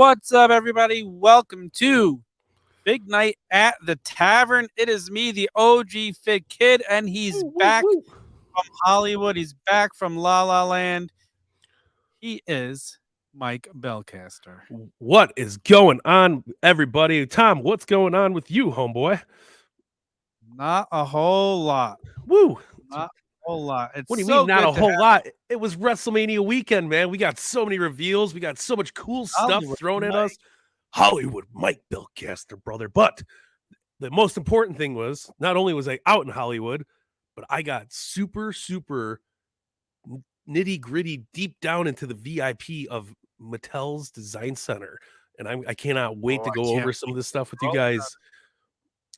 What's up, everybody? Welcome to Fignight at the Tavern. It is me, the OG Fig Kid, and he's back from Hollywood. He's back from La La Land. He is Mike Belcaster. What is going on, everybody? Tom, what's going on with you, homeboy? Not a whole lot. Woo! Not a whole lot. What do you mean, not a whole lot? It was Wrestlemania weekend, man. We got so many reveals. We got so much cool stuff thrown at us. Hollywood, Mike Belcaster, brother. But the most important thing was, not only was I out in Hollywood, but I got super nitty-gritty deep down into the VIP of Mattel's Design Center. And I cannot wait to go over some of this stuff with you guys.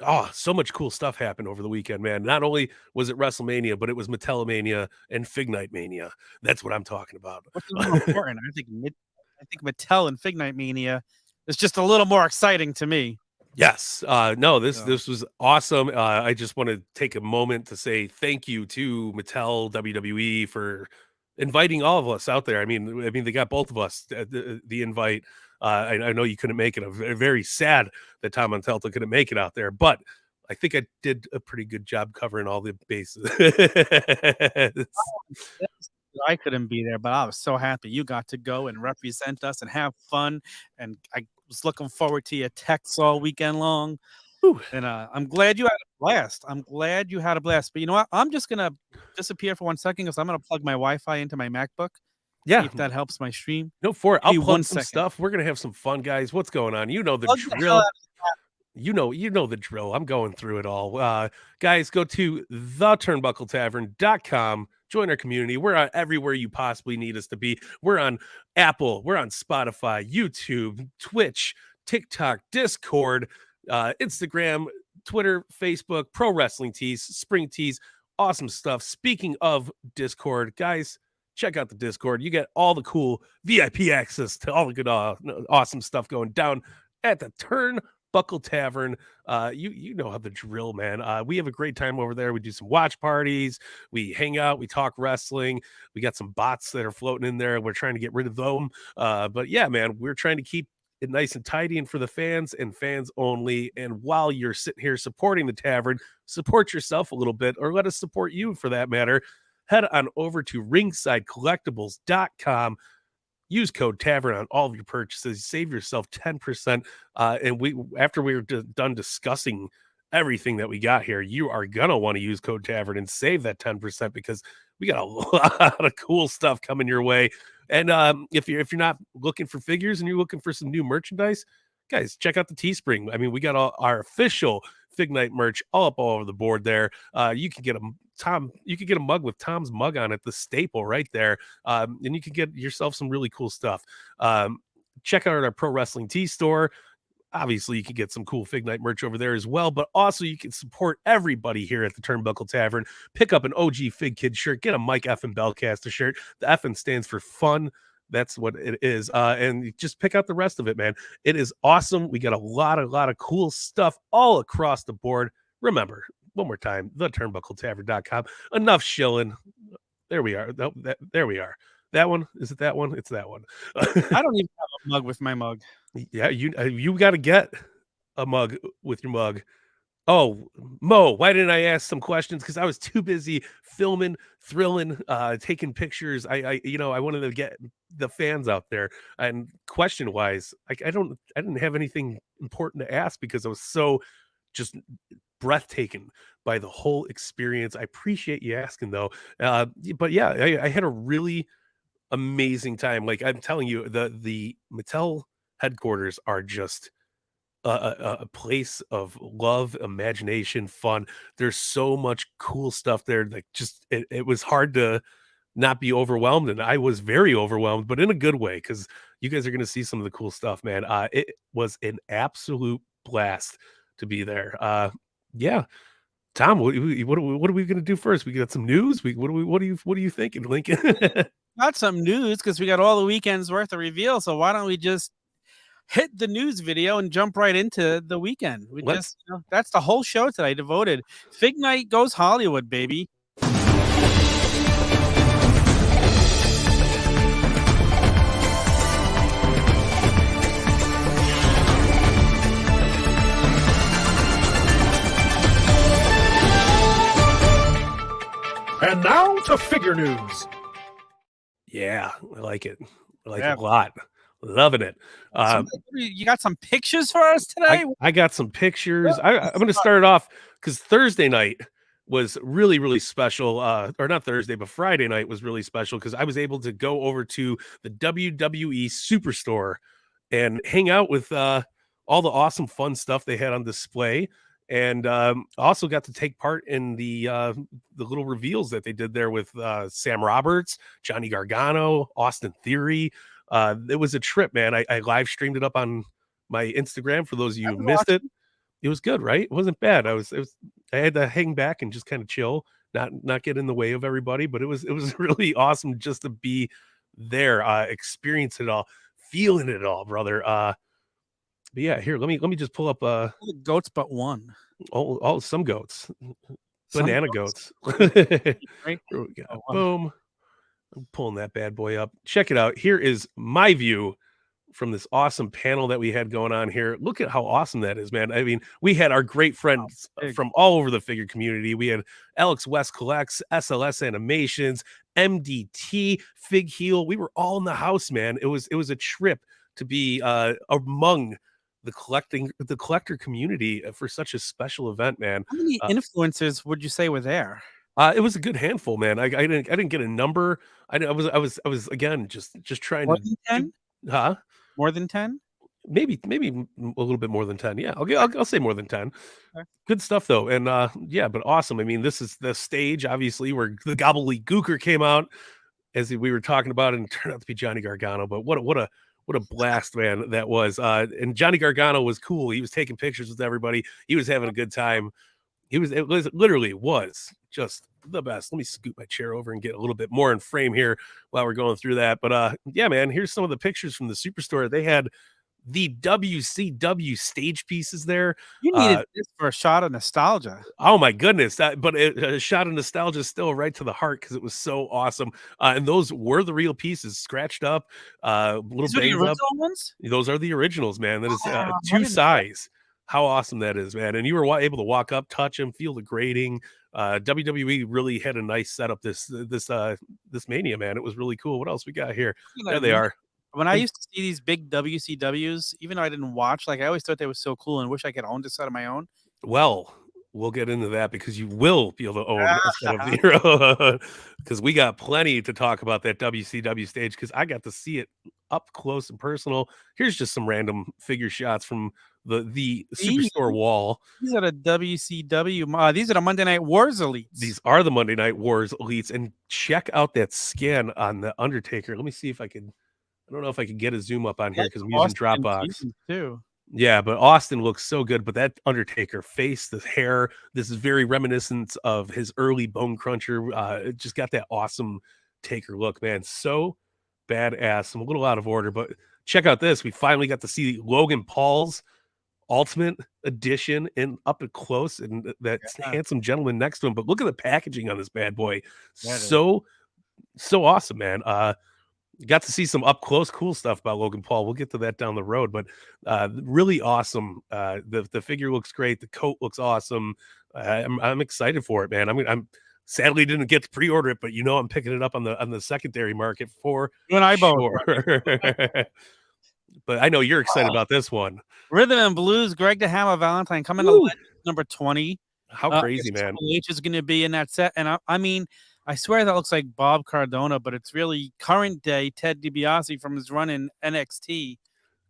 Oh, so much cool stuff happened over the weekend, man. Not only was it WrestleMania, but it was Mattelmania and Fignight Mania. That's what I'm talking about. What's more important? I think Mattel and Fignight Mania is just a little more exciting to me. Yes. No, this was awesome. I just want to take a moment to say thank you to Mattel, WWE for inviting all of us out there. I mean, they got both of us the invite. I know you couldn't make it. I'm very sad that Tom Montelta couldn't make it out there, but I think I did a pretty good job covering all the bases. I couldn't be there, but I was so happy you got to go and represent us and have fun. And I was looking forward to your texts all weekend long. Ooh. And I'm glad you had a blast. But you know what? I'm just going to disappear for 1 second because I'm going to plug my Wi-Fi into my MacBook. Yeah, if that helps my stream. No, for it. I'll plug some stuff. We're gonna have some fun, guys. What's going on? You know the drill. You know the drill. I'm going through it all. Guys, go to theturnbuckletavern.com. Join our community. We're on everywhere you possibly need us to be. We're on Apple. We're on Spotify, YouTube, Twitch, TikTok, Discord, Instagram, Twitter, Facebook, Pro Wrestling Tees, Spring Tees. Awesome stuff. Speaking of Discord, guys, check out the Discord. You get all the cool VIP access to all the good, awesome stuff going down at the Turnbuckle Tavern. You know how the drill, man. We have a great time over there. We do some watch parties. We hang out. We talk wrestling. We got some bots that are floating in there. We're trying to get rid of them. But yeah, man, we're trying to keep it nice and tidy and for the fans and fans only. And while you're sitting here supporting the tavern, support yourself a little bit, or let us support you for that matter. Head on over to ringsidecollectibles.com. Use code TAVERN on all of your purchases. Save yourself 10%. And after we're done discussing everything that we got here, you are going to want to use code TAVERN and save that 10% because we got a lot of cool stuff coming your way. And if you're not looking for figures and you're looking for some new merchandise, guys, check out the Teespring. I mean, we got our official Fignight merch all up all over the board there. You can get a mug with Tom's mug on it, the staple right there. And you can get yourself some really cool stuff. Check out our Pro Wrestling Tee store. Obviously, you can get some cool Fignight merch over there as well, but also you can support everybody here at the Turnbuckle Tavern. Pick up an OG Fig Kid shirt, get a Mike F and Belcaster shirt. The FN stands for fun. That's what it is. And just pick out the rest of it, man. It is awesome. We got a lot of cool stuff all across the board. Remember, one more time, theturnbuckletavern.com. Enough shilling. There we are. There we are. That one? Is it that one? It's that one. I don't even have a mug with my mug. Yeah, you got to get a mug with your mug. Oh, Mo, why didn't I ask some questions? Because I was too busy filming, thrilling, taking pictures. I wanted to get the fans out there. And question wise, I didn't have anything important to ask because I was so just breathtaking by the whole experience. I appreciate you asking though. But yeah, I had a really amazing time. Like I'm telling you, the Mattel headquarters are just a place of love, imagination, fun. There's so much cool stuff there. Like just it was hard to not be overwhelmed, and I was very overwhelmed, but in a good way because you guys are going to see some of the cool stuff, man. It was an absolute blast to be there. Yeah, Tom, what are we going to do first? We got some news. What are you thinking, Lincoln? Got some news because we got all the weekend's worth of reveal. So why don't we just hit the news video and jump right into the weekend? That's the whole show today devoted. Fignight goes Hollywood, baby. And now to figure news. Yeah, I like it. I like Yeah. it a lot. Loving it. You got some pictures for us today? I got some pictures. I'm going to start it off because Thursday night was really, really special. Or not Thursday, but Friday night was really special because I was able to go over to the WWE Superstore and hang out with all the awesome, fun stuff they had on display. And also got to take part in the little reveals that they did there with Sam Roberts, Johnny Gargano, Austin Theory. It was a trip, man. I live streamed it up on my Instagram for those of you who missed it. It was good, right? It wasn't bad. I had to hang back and just kind of chill, not get in the way of everybody, but it was really awesome just to be there, experience it all, feeling it all, brother. But yeah, here, let me just pull up The goats but one. all some goats. Banana goats. Right? Here we go. Boom. I'm pulling that bad boy up. Check it out. Here is my view from this awesome panel that we had going on here. Look at how awesome that is, man. I mean, we had our great friends from all over the figure community. We had Alex West Collects, SLS Animations, MDT, Fig Heel. We were all in the house, man. It was a trip to be among the collector community for such a special event, man. How many influencers would you say were there? It was a good handful, man. I didn't get a number. I was again just trying More to than 10? More than 10? Maybe a little bit more than 10. Yeah, I'll say more than 10. Okay. Good stuff though, and yeah, but awesome. I mean, this is the stage obviously where the gobbledygooker came out as we were talking about, and it turned out to be Johnny Gargano. But what a blast, man, that was. And Johnny Gargano was cool. He was taking pictures with everybody. He was having a good time. It literally was just the best. Let me scoot my chair over and get a little bit more in frame here while we're going through that. But yeah, man, here's some of the pictures from the Superstore. They had the WCW stage pieces there. You needed this for a shot of nostalgia. Oh my goodness. But a shot of nostalgia still right to the heart because it was so awesome. And those were the real pieces, scratched up, little banged up. Ones? Those are the originals, man. That is 2 size. How awesome that is, man. And you were able to walk up, touch them, feel the grading. WWE really had a nice setup this Mania, man. It was really cool. What else we got here? There they are. When I used to see these big WCWs, even though I didn't watch, like I always thought they were so cool and wish I could own this set of my own. Well, we'll get into that because you will be able to own a set of your own, because we got plenty to talk about that WCW stage because I got to see it up close and personal. Here's just some random figure shots from the Superstore wall. These are the WCW. These are the Monday Night Wars elites. These are the Monday Night Wars elites. And check out that scan on the Undertaker. Let me see if I can. I don't know if I can get a zoom up on here because I'm using Dropbox too. Yeah, but Austin looks so good. But that Undertaker face, the hair, this is very reminiscent of his early Bone Cruncher. It just got that awesome Taker look, man. So badass. I'm a little out of order, but check out this. We finally got to see Logan Paul's Ultimate Edition in up and close, and that handsome gentleman next to him. But look at the packaging on this bad boy. So awesome, man. Got to see some up close cool stuff about Logan Paul. We'll get to that down the road, but really awesome. The figure looks great. The coat looks awesome. I'm excited for it, man. I'm sadly didn't get to pre-order it, but I'm picking it up on the secondary market for you and I both. But I know you're excited about this one. Rhythm and Blues, Greg the Hammer Valentine coming to number 20. How crazy, man. H is going to be in that set. And I mean, I swear that looks like Bob Cardona, but it's really current day Ted DiBiase from his run in NXT.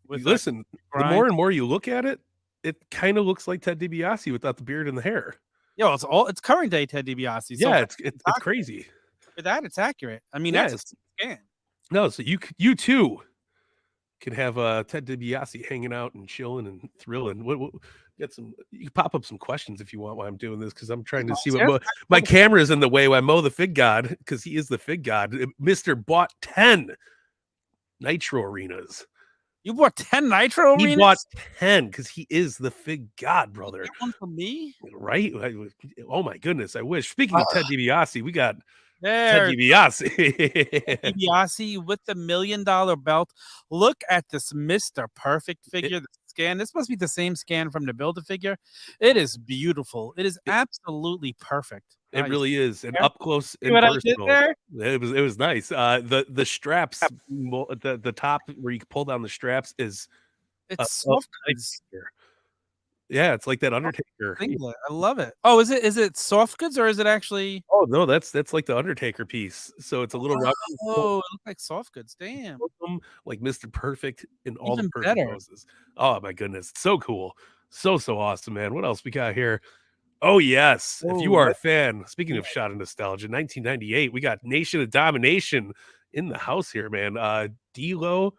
Listen, the more and more you look at it, it kind of looks like Ted DiBiase without the beard and the hair. Yeah, it's current day Ted DiBiase. So yeah, it's crazy. For that, it's accurate. I mean, that's a scan. No, so you too could have Ted DiBiase hanging out and chilling and thrilling. Get some. You can pop up some questions if you want while I'm doing this because I'm trying to see what my camera is in the way. While I mow the Fig God because he is the Fig God. Mister bought 10 Nitro arenas. You bought 10 Nitro arenas? He bought 10 because he is the Fig God, brother. One for me, right? Oh my goodness! I wish. Speaking of Ted DiBiase, we got. There, Ted DiBiase. DiBiase with the $1 million belt. Look at this Mr. Perfect figure, the scan. This must be the same scan from the Build-A-Figure. It is beautiful. It is absolutely perfect. It really is, and there? up close See and what I did personal. there? It was nice. The straps, the top where you can pull down the straps is It's soft. yeah, it's like that Undertaker. Singlet. I love it. Oh, is it soft goods or is it actually? Oh no, that's like the Undertaker piece. So it's a little rough. Oh, it looks like soft goods. Damn. Like Mr. Perfect in all the Even perfect better. poses. Oh my goodness, so cool, so awesome, man. What else we got here? Oh yes, if you Oh, are a fan. Speaking of shot of nostalgia, 1998, we got Nation of Domination in the house here, man. D-Lo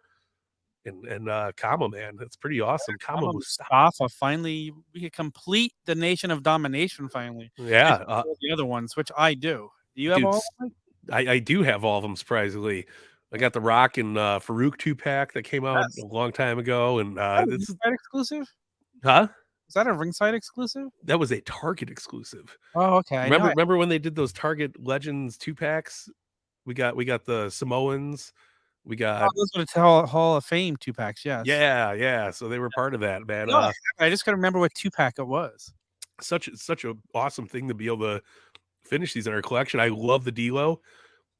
and Kama, man. That's pretty awesome. Kama Mustafa. Finally, we could complete the Nation of Domination finally. Yeah, All the other ones, which I do. Do you have dude, all of them? I do have all of them, surprisingly. I got the Rock and Farouk 2-pack that came out Yes. a long time ago, and this is Ringside exclusive? huh? Is that a Ringside exclusive? That was a Target exclusive. Oh, okay. Remember when they did those Target Legends 2-packs? We got the Samoans. We got those are the Hall of Fame 2-packs, yes. yeah. So they were part of that, man. No, I just couldn't remember what 2-pack it was. Such a awesome thing to be able to finish these in our collection. I love the D-Lo.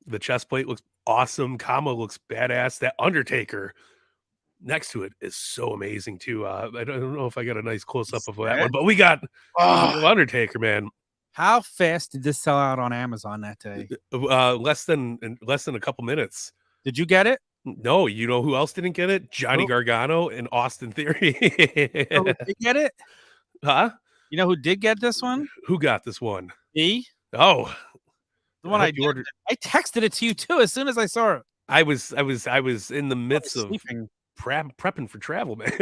The chest plate looks awesome. Kama looks badass. That Undertaker next to it is so amazing too. I don't know if I got a nice close up of that one, but we got Undertaker, man. How fast did this sell out on Amazon that day? Less than a couple minutes. Did you get it? No, you know who else didn't get it? Johnny Gargano and Austin Theory. Oh, did you get it? Huh? You know who did get this one? Who got this one? Me. Oh, the one I ordered. I texted it to you too as soon as I saw it. I was in the midst of prepping for travel, man.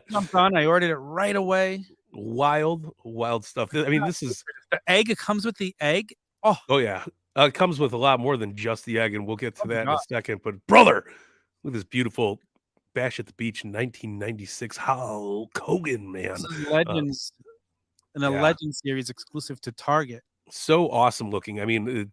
Jumped on. I ordered it right away. Wild stuff. I mean, this is the egg. It comes with the egg. Oh yeah. It comes with a lot more than just the egg, and we'll get to that in a second. But brother, look at this beautiful Bash at the Beach in 1996 Hulk Hogan, man. This is Legends, in a Legend series exclusive to Target. So awesome looking. I mean,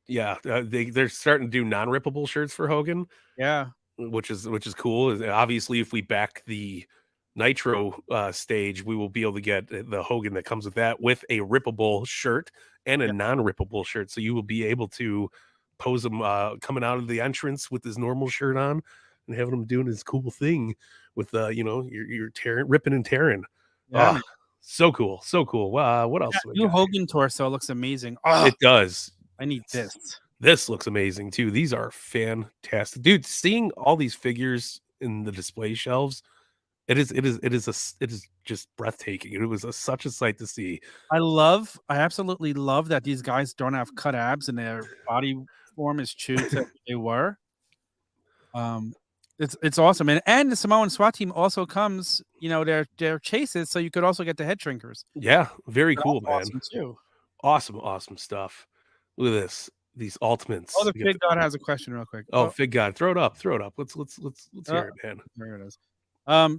they're starting to do non-rippable shirts for Hogan. Yeah, which is cool. Obviously, if we back the Nitro stage, we will be able to get the Hogan that comes with that with a rippable shirt and a non-rippable shirt. So you will be able to pose him coming out of the entrance with his normal shirt on and having him doing his cool thing with you're tearing, ripping and tearing. Yeah. So cool. What else? New Hogan torso looks amazing. It does. I need this. This looks amazing too. These are fantastic, dude. Seeing all these figures in the display shelves, it is just breathtaking. It was such a sight to see. I absolutely love that these guys don't have cut abs and their body form is true to they were. It's awesome, and the Samoan SWAT team also comes. Their chases, so you could also get the head shrinkers. Yeah, very cool, man. Awesome too. Awesome stuff. Look at this. These ultimates. Oh, the Fig God has a question real quick. Oh, Fig God, throw it up. Let's hear it, man. There it is.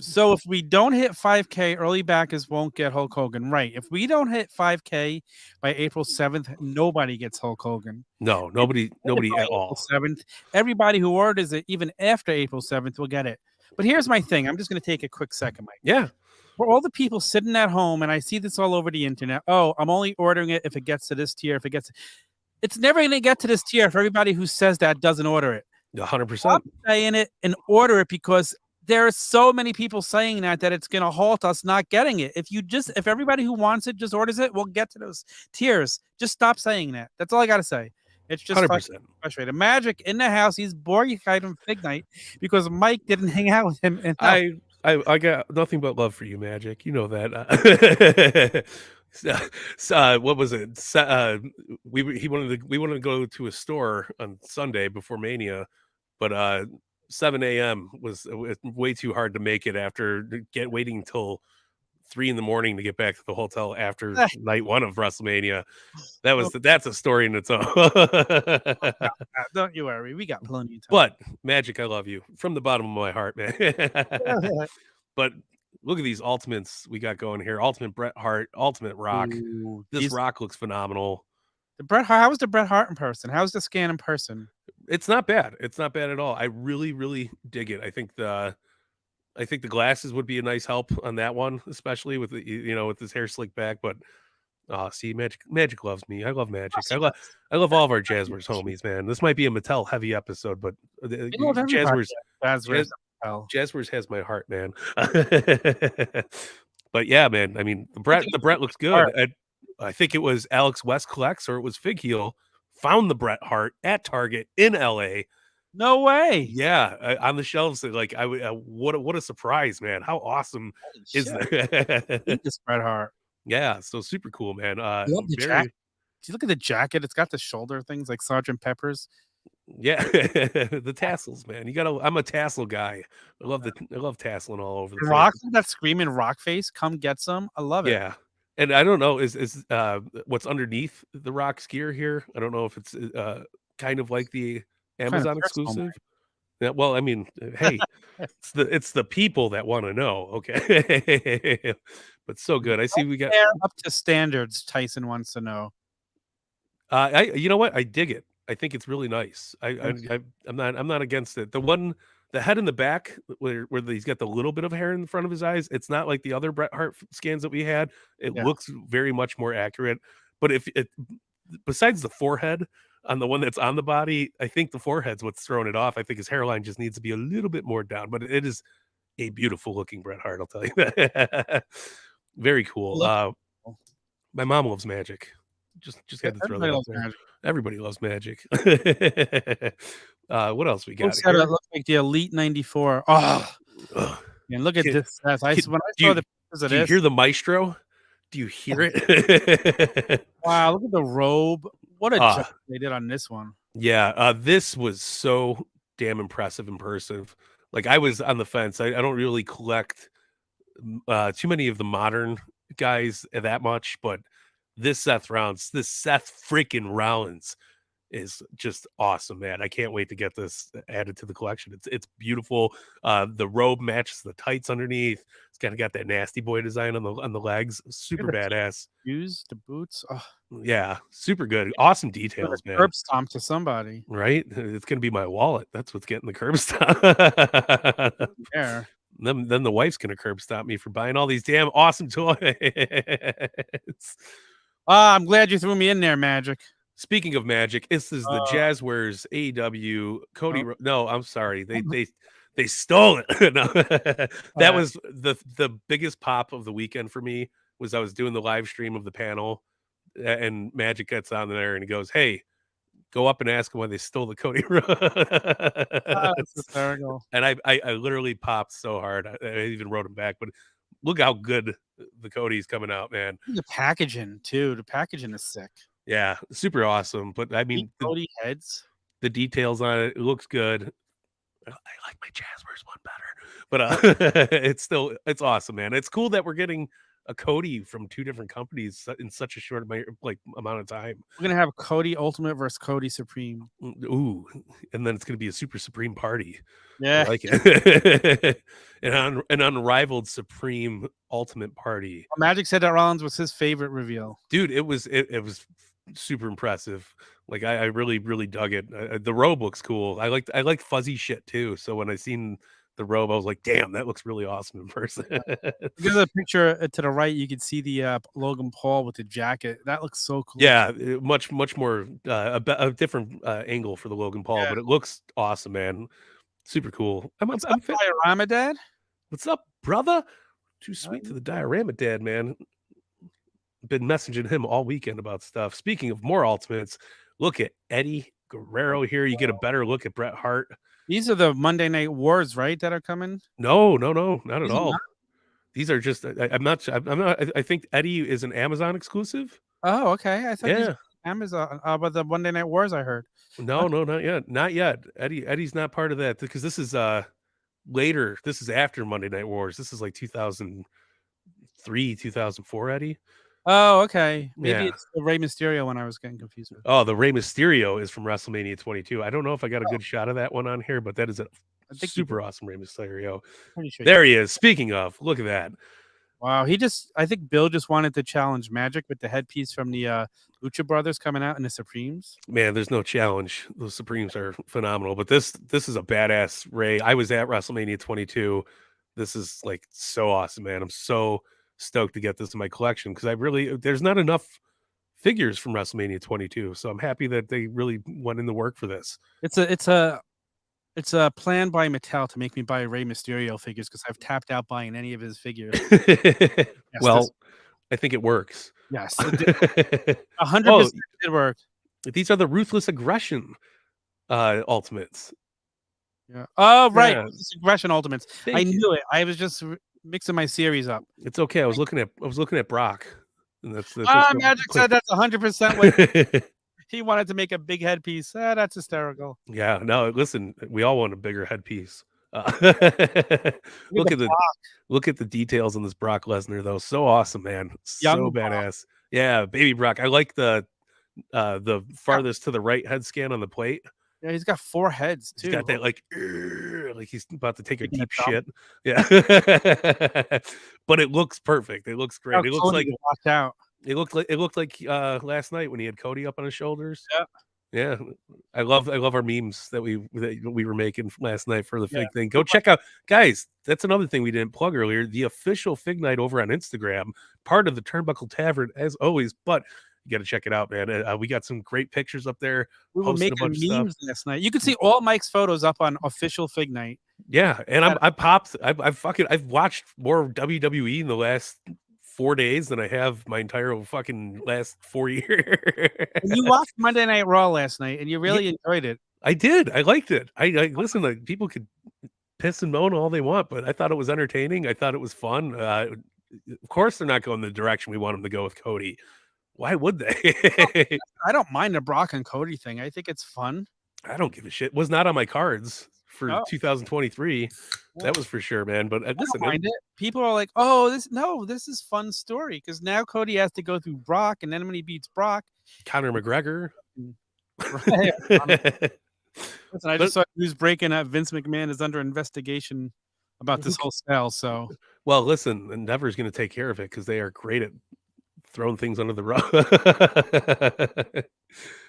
So if we don't hit 5K, early backers won't get Hulk Hogan, right? If we don't hit 5K by April 7th, nobody gets Hulk Hogan. No, nobody at all. 7th, everybody who orders it, even after April 7th, will get it. But here's my thing. I'm just going to take a quick second, Mike. Yeah. For all the people sitting at home, and I see this all over the internet. Oh, I'm only ordering it if it gets to this tier. It's never going to get to this tier for everybody who says that doesn't order it. 100%. I'm saying it and order it because there are so many people saying that it's going to halt us not getting it. If everybody who wants it just orders it, we'll get to those tiers. Just stop saying that. That's all I got to say. It's just 100%. Frustrating. Magic in the house. He's boring from Fignight because Mike didn't hang out with him. And I got nothing but love for you, Magic. You know that. What was it? We wanted to go to a store on Sunday before Mania, but 7 a.m. was way too hard to make it after waiting until 3 in the morning to get back to the hotel after night one of WrestleMania. That's a story in its own. Don't you worry, we got plenty of time. But Magic, I love you from the bottom of my heart, man. But look at these ultimates we got going here. Ultimate Bret Hart, Ultimate Rock. Ooh, this Rock looks phenomenal. How was the Bret Hart in person? How's the scan in person? It's not bad. It's not bad at all. I really, really dig it. I think the I think the glasses would be a nice help on that one, especially with with his hair slicked back. But see, Magic loves me. I love Magic. Yes, he does. I love all of our Jazwares homies, man. This might be a Mattel heavy episode, but We love everybody. Jazwares Jazware. Jazwares has my heart, man. But yeah, man. I mean, the Brett looks good. I think it was Alex West Collects or it was Fig Heel found the Bret Hart at Target in LA. No way. Yeah, on the shelves. Like what a surprise, man! How awesome is that? This Bret Hart. Yeah, so super cool, man. Love the jacket. Do you look at the jacket? It's got the shoulder things like Sergeant Pepper's. Yeah, the tassels, man. I'm a tassel guy. I love tasseling all over the place. Rock, that screaming rock face. Come get some. I love it. Yeah. And I don't know, is what's underneath the Rock's gear here? I don't know if it's kind of like the Amazon exclusive. Yeah, well, I mean, hey, it's the people that want to know, okay? But so good. I see we got up to standards. Tyson wants to know. You know what? I dig it. I think it's really nice. I'm not against it. The head in the back where he's got the little bit of hair in front of his eyes, it's not like the other Bret Hart scans that we had. It looks very much more accurate. But besides the forehead on the one that's on the body, I think the forehead's what's throwing it off. I think his hairline just needs to be a little bit more down, but it is a beautiful looking Bret Hart, I'll tell you that. Very cool. My mom loves Magic. Just had to throw that out there. Everybody loves Magic. What else we got? It looks like the Elite 94. Oh, and look at this. When I saw the pictures of this, do you hear the maestro? Do you hear it? Wow, look at the robe. What a job they did on this one. Yeah, this was so damn impressive in person. Like I was on the fence. I don't really collect too many of the modern guys that much, but this Seth freaking Rollins is just awesome, man. I can't wait to get this added to the collection. It's beautiful. The robe matches the tights underneath. It's kind of got that nasty boy design on the legs. Super badass. Shoes, the boots. Oh. Yeah, super good. Awesome details, man. Curb stomp to somebody. Right? It's gonna be my wallet. That's what's getting the curb stomp. Yeah. Then the wife's gonna curb stomp me for buying all these damn awesome toys. I'm glad you threw me in there, Magic. Speaking of Magic, this is the Jazwares AEW Cody. No, I'm sorry. They stole it. No. That was the biggest pop of the weekend for me. Was I was doing the live stream of the panel, and Magic gets on there and he goes, "Hey, go up and ask him why they stole the Cody." That's hysterical. And I literally popped so hard. I even wrote him back. But look how good the Cody's coming out, man. The packaging too. The packaging is sick. Yeah, super awesome. But I mean, Cody heads. The details on it looks good. I like my Jazwares one better, but it's awesome, man. It's cool that we're getting a Cody from two different companies in such a short amount of time. We're gonna have Cody Ultimate versus Cody Supreme. Ooh, and then it's gonna be a Super Supreme party. Yeah, I like it. An unrivaled Supreme Ultimate party. Well, Magic said that Rollins was his favorite reveal. Dude, it was super impressive. Like I really dug it. The robe looks cool. I like fuzzy shit too. So when I seen the robe, I was like, damn, that looks really awesome in person. There's a picture to the right. You can see the Logan Paul with the jacket. That looks so cool. Yeah, much more a different angle for the Logan Paul, but it looks awesome, man. Super cool. What's up, Diorama Dad? What's up, brother? Too sweet to the Diorama Dad, man. Been messaging him all weekend about stuff. Speaking of more ultimates, look at Eddie Guerrero here. You get a better look at Bret Hart. These are the Monday Night Wars, right? That are coming? No, not at all. These are just. I'm not. I think Eddie is an Amazon exclusive. Oh, okay. I thought Amazon, but the Monday Night Wars, I heard. No, not yet. Eddie's not part of that because this is later. This is after Monday Night Wars. This is like 2003, 2004. Eddie. Oh, okay. Maybe it's the Rey Mysterio one I was getting confused with. Oh, the Rey Mysterio is from WrestleMania 22. I don't know if I got a good shot of that one on here, but that is a super awesome Rey Mysterio. Sure there he is. Speaking of, look at that. Wow, I think Bill just wanted to challenge Magic with the headpiece from the Lucha Brothers coming out in the Supremes. Man, there's no challenge. The Supremes are phenomenal, but this is a badass Rey. I was at WrestleMania 22. This is like so awesome, man. I'm so stoked to get this in my collection because there's not enough figures from WrestleMania 22. So I'm happy that they really went in the work for this. It's a plan by Mattel to make me buy Rey Mysterio figures because I've tapped out buying any of his figures. Well, I think it works. Yes, it did. 100% did work. These are the Ruthless Aggression ultimates. Yeah. Oh, right. Yeah. Ruthless Aggression ultimates. I knew it. I was just mixing my series up. It's okay. I was looking at Brock. And that's Magic said that's 100% what he wanted to make a big headpiece. That's hysterical. Yeah, no, listen, we all want a bigger headpiece. Look at the details on this Brock Lesnar though. So awesome, man. So badass. Yeah, baby Brock. I like the farthest to the right head scan on the plate. Yeah, he's got 4 heads too. He's got that like he's about to take a deep shit. Yeah. But it looks perfect. It looks great. It looks like watch out. It looked like last night when he had Cody up on his shoulders. Yeah. Yeah. I love our memes that we were making last night for the Fig thing. Go check out, guys. That's another thing we didn't plug earlier. The official Fignight over on Instagram, part of the Turnbuckle Tavern as always, but you got to check it out, man. We got some great pictures up there. We were making memes last night. You can see all Mike's photos up on official Fignight. Yeah, and I've watched more WWE in the last 4 days than I have my entire fucking last 4 years. You watched Monday Night Raw last night, and you really enjoyed it. I did. I liked it. I listen. Like people could piss and moan all they want, but I thought it was entertaining. I thought it was fun. Of course, they're not going the direction we want them to go with Cody. Why would they? I don't mind the Brock and Cody thing. I think it's fun. I don't give a shit. Was not on my cards for 2023. That was for sure, man. But listen, mind it. People are like, "Oh, this is fun story," because now Cody has to go through Brock, and then when he beats Brock, Conor McGregor. Right. Listen, I just saw news breaking up. Vince McMahon is under investigation about this whole sale. So, well, listen, Endeavor's going to take care of it because they are great at throwing things under the rug.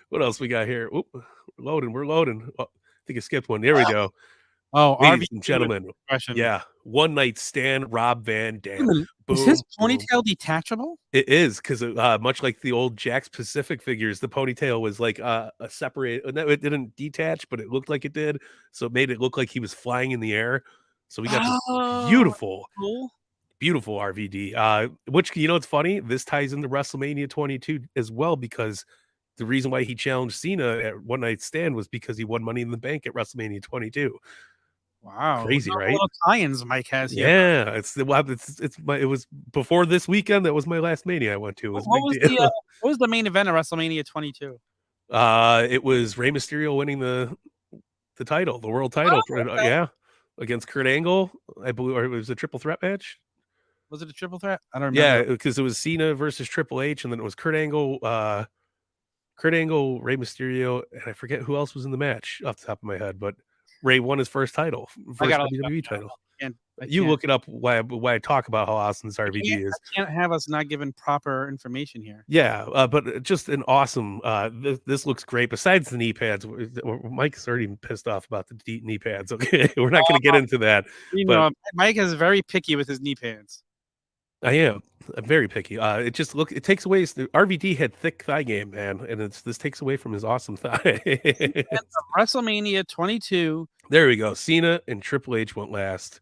What else we got here? Oop, we're loading. Oh, I think I skipped one. There we go. Oh, ladies and gentlemen. Yeah. One Night Stand, Rob Van Dam. Is his ponytail detachable? It is, because much like the old Jack's Pacific figures, the ponytail was like a separate. No, it didn't detach, but it looked like it did. So it made it look like he was flying in the air. So we got this beautiful RVD. Which, it's funny. This ties into WrestleMania 22 as well, because the reason why he challenged Cena at One Night Stand was because he won Money in the Bank at WrestleMania 22. Wow, crazy, right? Tie-ins Mike has here. Yeah, it was before this weekend. That was my last Mania I went to. What was the main event of WrestleMania 22? It was Rey Mysterio winning the title, the world title, against Kurt Angle. I believe, or it was a triple threat match. Was it a triple threat? I don't remember. Yeah, because it was Cena versus Triple H, and then it was Kurt Angle, Rey Mysterio, and I forget who else was in the match off the top of my head, but Ray won his first title, WWE title. You look it up. Why I talk about how awesome this RVD is. I can't have us not given proper information here. Yeah, but just an awesome. This looks great. Besides the knee pads, Mike's already pissed off about the knee pads. Okay, we're not going to get into that. Mike is very picky with his knee pads. I am. I'm very picky. It takes away. The RVD had thick thigh game, man, and this takes away from his awesome thigh. WrestleMania 22. There we go. Cena and Triple H went last.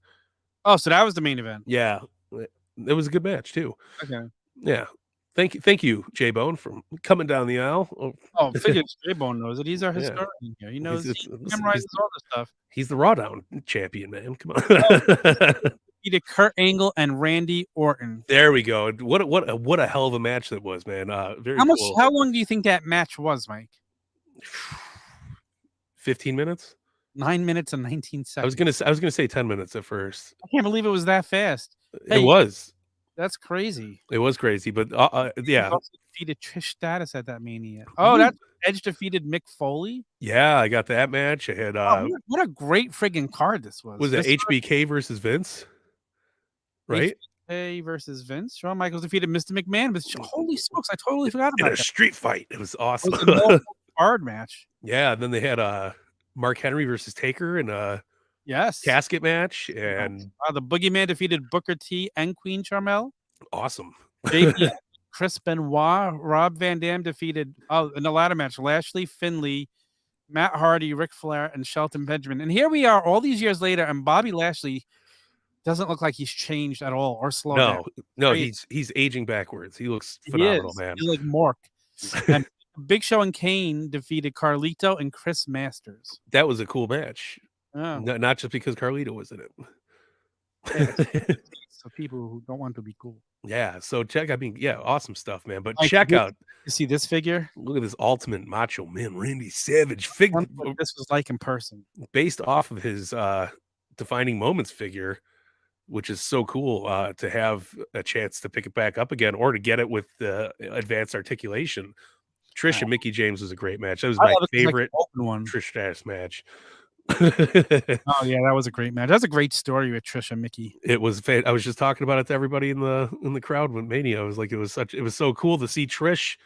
Oh, so that was the main event. Yeah, it was a good match too. Okay. Yeah. Thank you, J Bone, for coming down the aisle. Oh, figures J Bone knows it. He's our historian here. He knows. He memorizes all this stuff. He's the Raw Down champion, man. Come on. Defeated Kurt Angle and Randy Orton. There we go. What a hell of a match that was, man. Very cool. How long do you think that match was, Mike? 15 minutes. 9 minutes and 19 seconds. I was gonna say 10 minutes at first. I can't believe it was that fast. It was. That's crazy. It was crazy, but yeah. He also defeated Trish Stratus at that Mania. Oh, that's Edge defeated Mick Foley. Yeah, I got that match. I had what a great friggin' card this was. Was it HBK versus Vince? Right? HBK versus Vince. Shawn Michaels defeated Mr. McMahon. But holy smokes, I totally forgot about that. A street fight. It was awesome. It was a card match. Yeah, and then they had Mark Henry versus Taker, and Yes. casket match, and The Boogeyman defeated Booker T and Queen Charmel. awesome. JBL, Chris Benoit, Rob Van Dam defeated in the ladder match Lashley, Finley, Matt Hardy, Ric Flair, and Shelton Benjamin. And here we are all these years later, and Bobby Lashley doesn't look like he's changed at all or slowed down. No, Great. he's aging backwards. He looks He phenomenal, is. man. He's like Mork. And Big Show and Kane defeated Carlito and Chris Masters. That was a cool match. Oh. Not just because Carlito was in it. Yeah, so people who don't want to be cool. Yeah, so awesome stuff, man. But Like, check out. You see this figure? Look at this Ultimate Macho Man Randy Savage What this was like in person. based off of his Defining Moments figure, which is so cool to have a chance to pick it back up again or to get it with the advanced articulation. Trish and Mickey James was a great match. That was my favorite one. Trish Stratus match. Oh yeah, that was a great match. That's a great story with Trish and Mickey. It was. I was just talking about it to everybody in the crowd with Mania. I was like, it was so cool to see Trish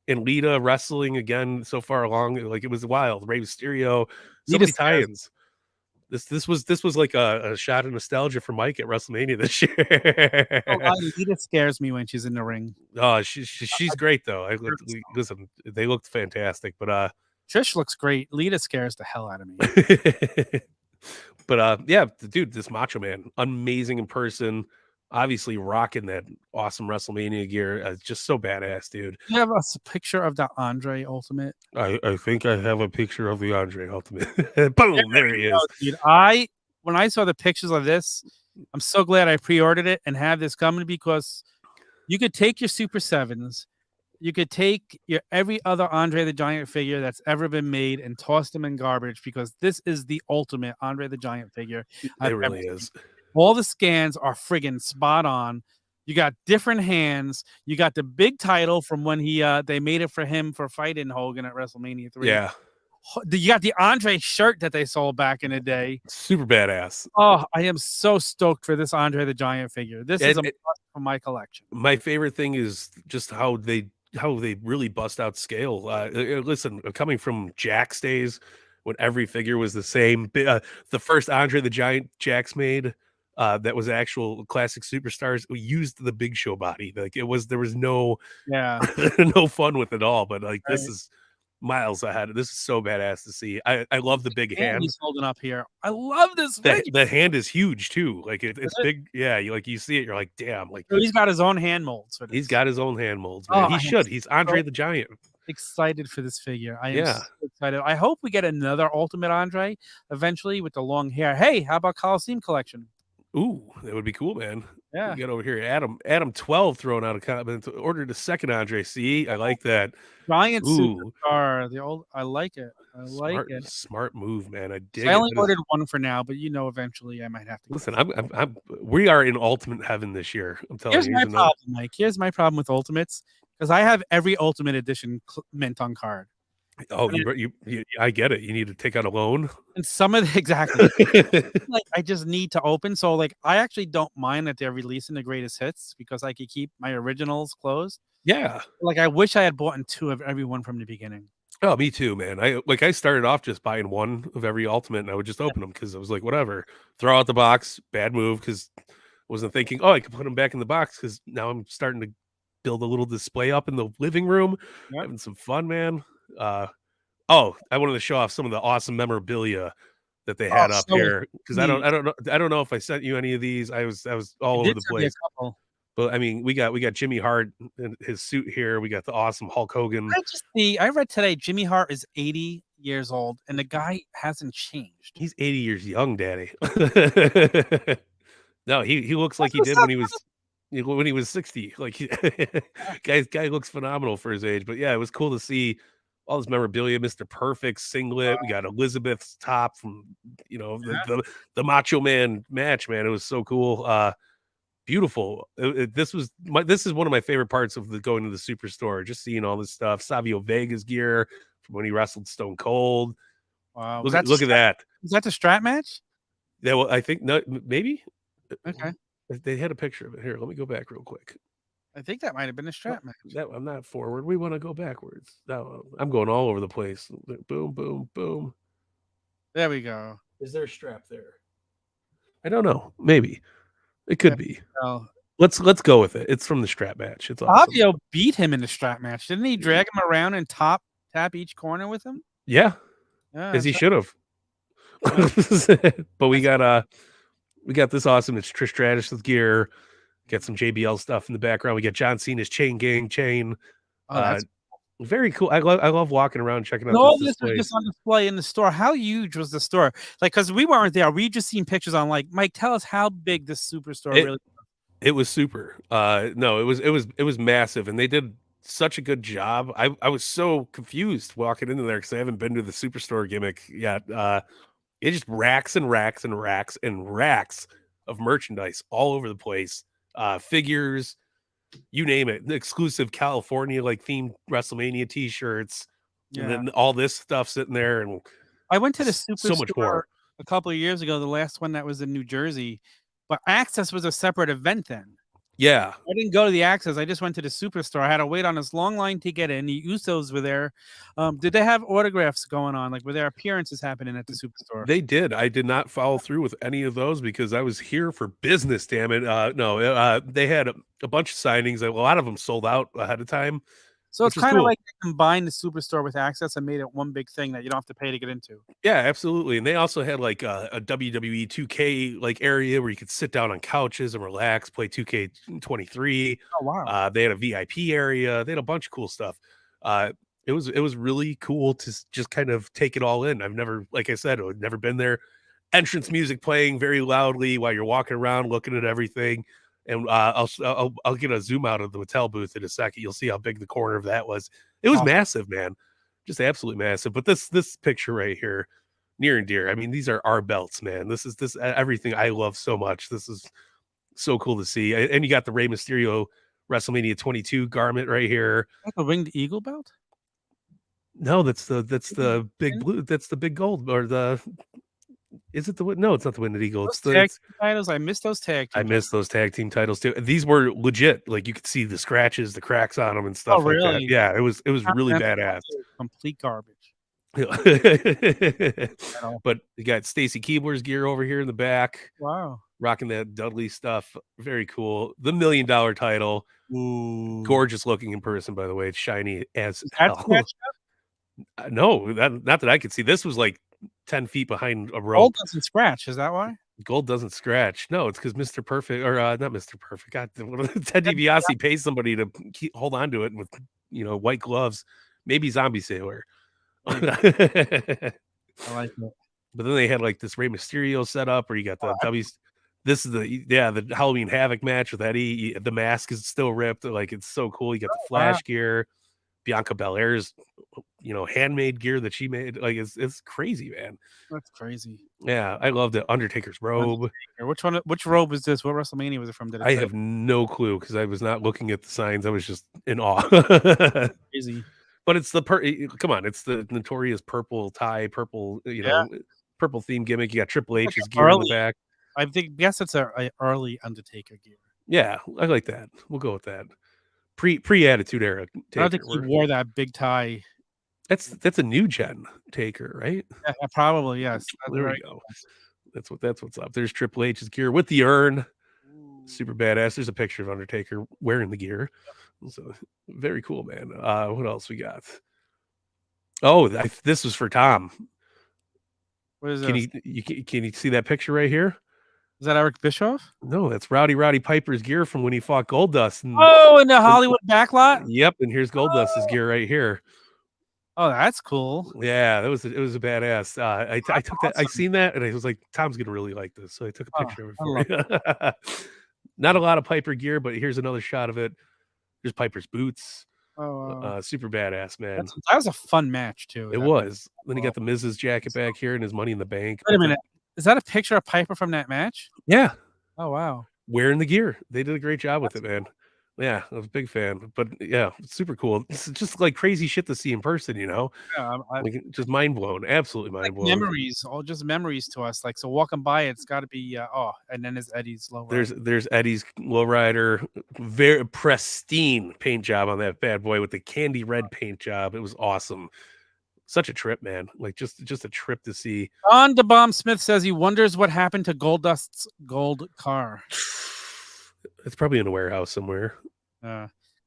and Lita wrestling again so far along. Like, it was wild. Rey Mysterio, so many tie-ins. This was like a shot of nostalgia for Mike at WrestleMania this year. Lita scares me when she's in the ring. Oh, she's great though. Listen, they looked fantastic, but Trish looks great. Lita scares the hell out of me. But yeah, dude, this Macho Man, amazing in person. Obviously rocking that awesome WrestleMania gear. Just so badass, dude. You have a picture of the Andre Ultimate? I think I have a picture of the Andre Ultimate. Boom, there he is. Dude, when I saw the pictures of this, I'm so glad I pre-ordered it and have this coming, because you could take your Super 7s, you could take your every other Andre the Giant figure that's ever been made and toss them in garbage, because this is the ultimate Andre the Giant figure. It really is. All the scans are friggin' spot on. You got different hands. You got the big title from when they made it for him for fighting Hogan at WrestleMania 3. Yeah. You got the Andre shirt that they sold back in the day. Super badass. Oh, I am so stoked for this Andre the Giant figure. This is a must for my collection. My favorite thing is just how they really bust out scale. Listen, coming from Jack's days when every figure was the same. The first Andre the Giant Jack's made, that was actual classic superstars, we used the Big Show body. Like, there was no no fun with it all. But like, this is miles ahead. This is so badass to see. I love the big hand he's holding up here. I love this. The hand is huge too. Like, it's big. Yeah, you see it, you're like, damn. Like, he's got his own hand molds for this. He's got his own hand molds, man. He should. He's Andre the Giant. Excited for this figure. I am so excited. I hope we get another Ultimate Andre eventually with the long hair. Hey, how about Coliseum Collection? Ooh, that would be cool, man. Yeah. We got over here Adam 12 throwing out a comment. Ordered a second Andre. See, I like that. Giant Superstar. The old. I like it. I like it. Smart move, man. I dig. I only ordered one for now, but eventually I might have to. Listen, we are in Ultimate heaven this year. I'm telling you. Here's my problem, Mike. Here's my problem with Ultimates, because I have every Ultimate Edition mint on card. Oh, I get it. You need to take out a loan. And some of the, exactly. Like, I just need to open. So like, I actually don't mind that they're releasing the greatest hits, because I could keep my originals closed. Yeah. Like, I wish I had bought two of every one from the beginning. Oh, me too, man. I started off just buying one of every Ultimate, and I would just open them because I was like, whatever. Throw out the box. Bad move, because I wasn't thinking, I could put them back in the box, because now I'm starting to build a little display up in the living room. Yep. Having some fun, man. I wanted to show off some of the awesome memorabilia that they had up here, because I don't know if I sent you any of these. I was all over the place. But I mean, we got Jimmy Hart in his suit here. We got the awesome Hulk Hogan. I read today Jimmy Hart is 80 years old, and the guy hasn't changed. He's 80 years young, Daddy. No, he looks like he did when he was 60. Like, guy looks phenomenal for his age. But yeah, it was cool to see all this memorabilia. Mr. Perfect singlet. We got Elizabeth's top from the Macho Man match. Man, it was so cool. Beautiful. This is one of my favorite parts of going to the Superstore. Just seeing all this stuff. Savio Vega's gear from when he wrestled Stone Cold. Wow, look at that. Is that the strap match? Yeah, well, I think maybe. Okay. They had a picture of it here. Let me go back real quick. I think that might have been a strap match. I'm not forward. We want to go backwards. No, I'm going all over the place. Boom, boom, boom. There we go. Is there a strap there? I don't know. Maybe it could be. Oh, Let's go with it. It's from the strap match. It's awesome. Fabio beat him in the strap match. Didn't he drag him around and tap each corner with him? Yeah, Yeah, as he that's should have. right. But we got this awesome. It's Trish Stratus's gear. Got some JBL stuff in the background. We got John Cena's chain gang chain. Oh, that's Very cool. I love walking around checking out and all this this was display. just on display in the store. How huge was the store? Like, because we weren't there. We just seen pictures on. Like, Mike, tell us how big this superstore really was. It was super. No, it was massive, and they did such a good job. I was so confused walking into there because I haven't been to the superstore gimmick yet. It just racks and racks and racks and racks of merchandise all over the place. Figures, you name it. The exclusive California like themed WrestleMania t-shirts, and then all this stuff sitting there, and I went to the so much superstore more. a couple of years ago, the last one that was in New Jersey, but Access was a separate event then. Yeah. I didn't go to the Access. I just went to the superstore. I had to wait on this long line to get in. The Usos were there. Did they have autographs going on? Like, were there appearances happening at the superstore? They did. I did not follow through with any of those because I was here for business, damn it. No, they had a bunch of signings. A lot of them sold out ahead of time. So it's kind of like they combined the superstore with Access and made it one big thing that you don't have to pay to get into. Yeah, absolutely. And they also had like a WWE 2K like area where you could sit down on couches and relax, play 2K23. Oh wow! They had a VIP area. They had a bunch of cool stuff. It was really cool to just kind of take it all in. I've never, like I said, I've never been there. Entrance music playing very loudly while you're walking around looking at everything. And I'll get a zoom out of the Mattel booth in a second. You'll see how big the corner of that was. It was massive, man, just absolutely massive. But this picture right here, near and dear. I mean, these are our belts, man. This is everything I love so much. This is so cool to see. And you got the Rey Mysterio WrestleMania 22 garment right here. Like a winged eagle belt? No, that's the big blue. That's the big gold or the. Is it the no? It's not the Winded Eagle. It's the tag team titles. I missed those tag team. I missed those tag team titles too. These were legit. Like you could see the scratches, the cracks on them, and stuff like that. Yeah, it was really badass. Complete garbage. But you got Stacy Keibler's gear over here in the back. Wow, rocking that Dudley stuff. Very cool. The $1 million title. Ooh. Gorgeous looking in person, by the way. It's shiny as hell. No, not that I could see. This was like 10 feet behind a rope. Gold doesn't scratch. Is that why? Gold doesn't scratch. No, it's because Mr. Perfect, or not Mr. Perfect. God, Ted DiBiase pays somebody to hold on to it with, white gloves. Maybe Zombie Sailor. I like it. But then they had like this Rey Mysterio setup where you got the This is the Halloween Havoc match with Eddie. The mask is still ripped. Like it's so cool. You got the Flash gear, Bianca Belair's, handmade gear that she made. Like it's crazy, man. That's crazy. Yeah, I loved it. Undertaker's robe. Which robe is this? What WrestleMania was it from? I have no clue because I was not looking at the signs. I was just in awe. Crazy. But it's come on, it's the notorious purple tie, purple, purple theme gimmick. You got Triple H's gear in the back. I guess it's a early Undertaker gear. Yeah, I like that. We'll go with that. Pre-Attitude Era Taker. I don't think he wore that big tie. That's a new gen Taker, right? Yeah, probably, yes. There we go. That's what's up. There's Triple H's gear with the urn. Super badass. There's a picture of Undertaker wearing the gear. So very cool, man. What else we got? Oh, this was for Tom. What is that? Can you see that picture right here? Is that Eric Bischoff? No, that's Roddy Piper's gear from when he fought Goldust. In the Hollywood backlot? Yep, and here's Goldust's gear right here. Oh, that's cool. Yeah, it was a badass. I took that. I seen that, and I was like, Tom's gonna really like this, so I took a picture of it for you. Not a lot of Piper gear, but here's another shot of it. There's Piper's boots. Super badass, man. That was a fun match too. It was. Then he got the Miz's jacket back here and his Money in the Bank. Wait a minute. Is that a picture of Piper from that match? Yeah. Oh wow. Wearing the gear. They did a great job with it, man. Yeah, I was a big fan. But yeah, super cool. It's just like crazy shit to see in person, Yeah, like, just mind blown. Absolutely mind blown. Memories, all just memories to us. Like, so walking by, it's got to be and then there's Eddie's lowrider. There's Eddie's lowrider. Very pristine paint job on that bad boy with the candy red paint job. It was awesome. such a trip, man. Like just a trip to see. Don DeBomb Smith says he wonders what happened to Goldust's gold car. It's probably in a warehouse somewhere.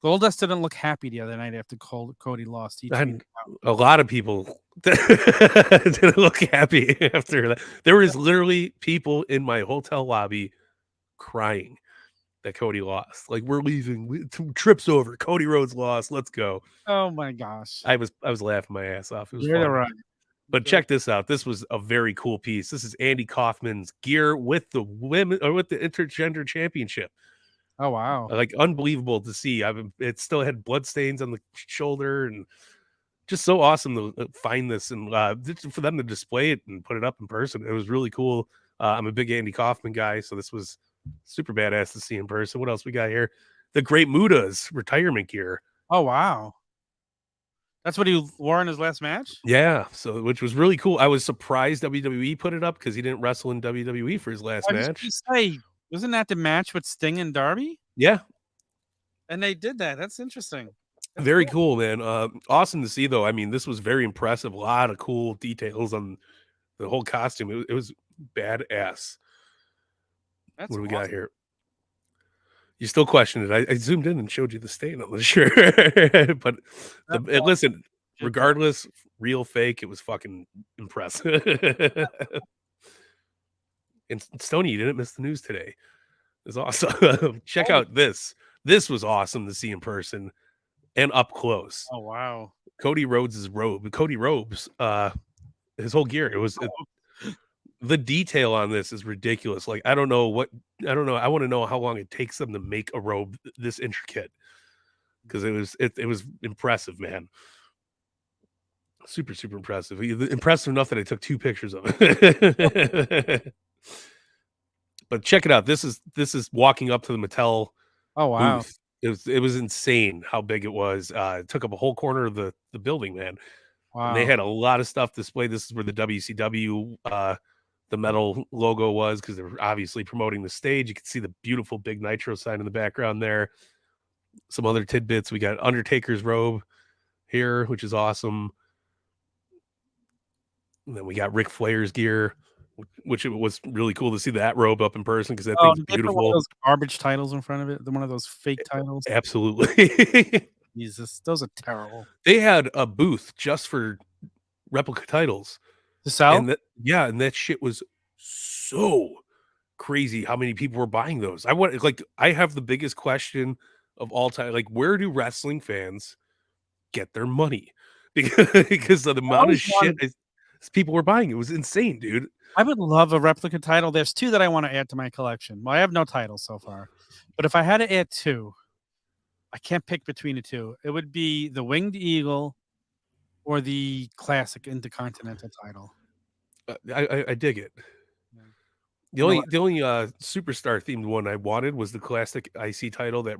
Goldust didn't look happy the other night after Cody lost. A lot of people didn't look happy after that. There was literally people in my hotel lobby crying that Cody lost. Like, we're leaving. Trip's over. Cody Rhodes lost. Let's go. Oh my gosh. I was laughing my ass off. It was You're fun. right. But check this out. This was a very cool piece. This is Andy Kaufman's gear with the women or with the intergender championship. Oh wow. Like, unbelievable to see. It still had bloodstains on the shoulder, and just so awesome to find this and for them to display it and put it up in person. It was really cool. I'm a big Andy Kaufman guy, so this was super badass to see in person. What else we got here? The Great Muda's retirement gear. Oh wow. That's what he wore in his last match? Yeah, so which was really cool. I was surprised WWE put it up because he didn't wrestle in WWE for his last match. Wasn't that the match with Sting and Darby? Yeah. And they did that. That's interesting. That's very cool, man. Awesome to see, though. I mean, this was very impressive. A lot of cool details on the whole costume. It was badass. What do we got here? You still question it. I zoomed in and showed you the stain on the shirt. But listen, regardless, real, fake, it was fucking impressive. And Stoney, you didn't miss the news today. It was awesome. Check out this. This was awesome to see in person and up close. Oh, wow. Cody Rhodes' robe. Cody Robes, his whole gear. The detail on this is ridiculous. Like, I don't know. I want to know how long it takes them to make a robe this intricate, because it was impressive, man. Super, super impressive. Impressive enough that I took 2 pictures of it. But check it out. This is walking up to the Mattel booth. It was insane how big it was. It took up a whole corner of the building, man. Wow. And they had a lot of stuff displayed. This is where the WCW the metal logo was, because they were obviously promoting the stage. You can see the beautiful big Nitro sign in the background there. Some other tidbits. We got Undertaker's robe here, which is awesome. And then we got Ric Flair's gear, which it was really cool to see that robe up in person, because that thing's beautiful. One of those garbage titles in front of it, one of those fake titles. Absolutely. Jesus, those are terrible. They had a booth just for replica titles to sell. And that shit was so crazy how many people were buying those. I have the biggest question of all time. Like, where do wrestling fans get their money? Because of the amount of shit people were buying. It was insane, dude. I would love a replica title. There's 2 that I want to add to my collection. Well, I have no titles so far, but if I had to add 2, I can't pick between the 2. It would be the Winged Eagle or the classic Intercontinental title. I dig it. Yeah. The only superstar themed one I wanted was the classic IC title that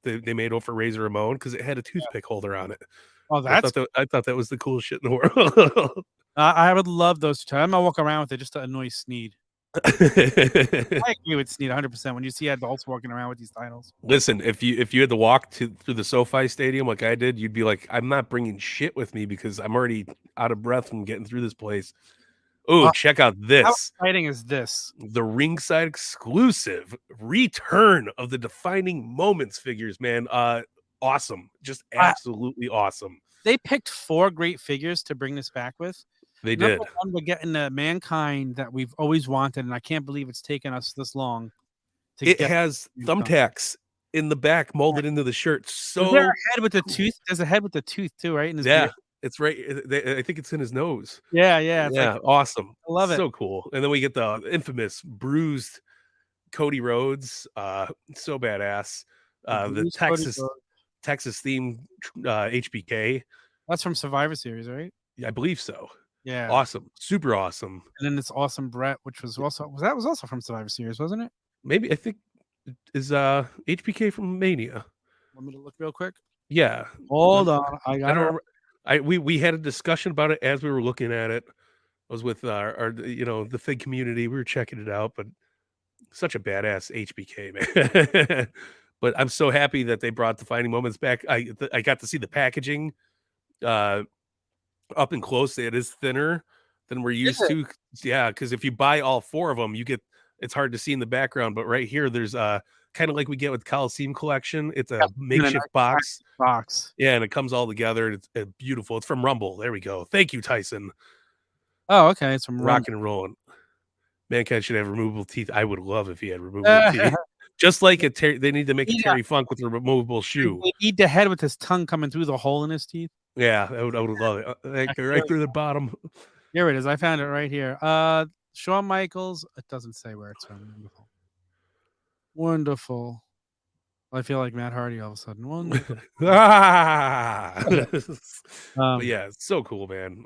they made over Razor Ramon, because it had a toothpick holder on it. Oh, I thought that was the coolest shit in the world. I would love those 2. I'm gonna walk around with it just to annoy Sneed. I agree with Sneed 100% when you see adults walking around with these titles. Listen, if you had to walk through the SoFi Stadium like I did, you'd be like, I'm not bringing shit with me because I'm already out of breath from getting through this place. Oh, check out this. How exciting is this? The ringside exclusive return of the Defining Moments figures, man. Awesome. Just absolutely awesome. They picked 4 great figures to bring this back with. They did. Number 1, we're getting the Mankind that we've always wanted, and I can't believe it's taken us this long. It has thumbtacks in the back molded into the shirt. So is there a head with the tooth? There's a head with the tooth too, right? In his beard? It's right. I think it's in his nose. Yeah. Yeah, awesome. I love it. So cool. And then we get the infamous bruised Cody Rhodes. So badass. The Texas themed HBK. That's from Survivor Series, right? Yeah, I believe so. Yeah. Awesome. Super awesome. And then this awesome Brett, which was also from Survivor Series, wasn't it? Maybe, I think, is HBK from Mania. Want me to look real quick? Yeah. Hold on. We had a discussion about it as we were looking at it. I was with our the Fig community. We were checking it out, but such a badass HBK, man. But I'm so happy that they brought Defining Moments back. I got to see the packaging up and close, it is thinner than we're used to. Yeah, because if you buy all 4 of them, you get it's hard to see in the background. But right here, there's kind of like we get with Coliseum Collection. It's a makeshift box. Yeah, and it comes all together. It's beautiful. It's from Rumble. There we go. Thank you, Tyson. Oh, okay. It's from Rocking and rolling. Mankind should have removable teeth. I would love if he had removable teeth. Just like they need to make a Terry Funk with a removable shoe. They eat the head with his tongue coming through the hole in his teeth. Yeah, I would love it. Right through the bottom. Here it is. I found it right here. Shawn Michaels. It doesn't say where it's from. Wonderful. I feel like Matt Hardy all of a sudden. Wonderful. But yeah, it's so cool, man.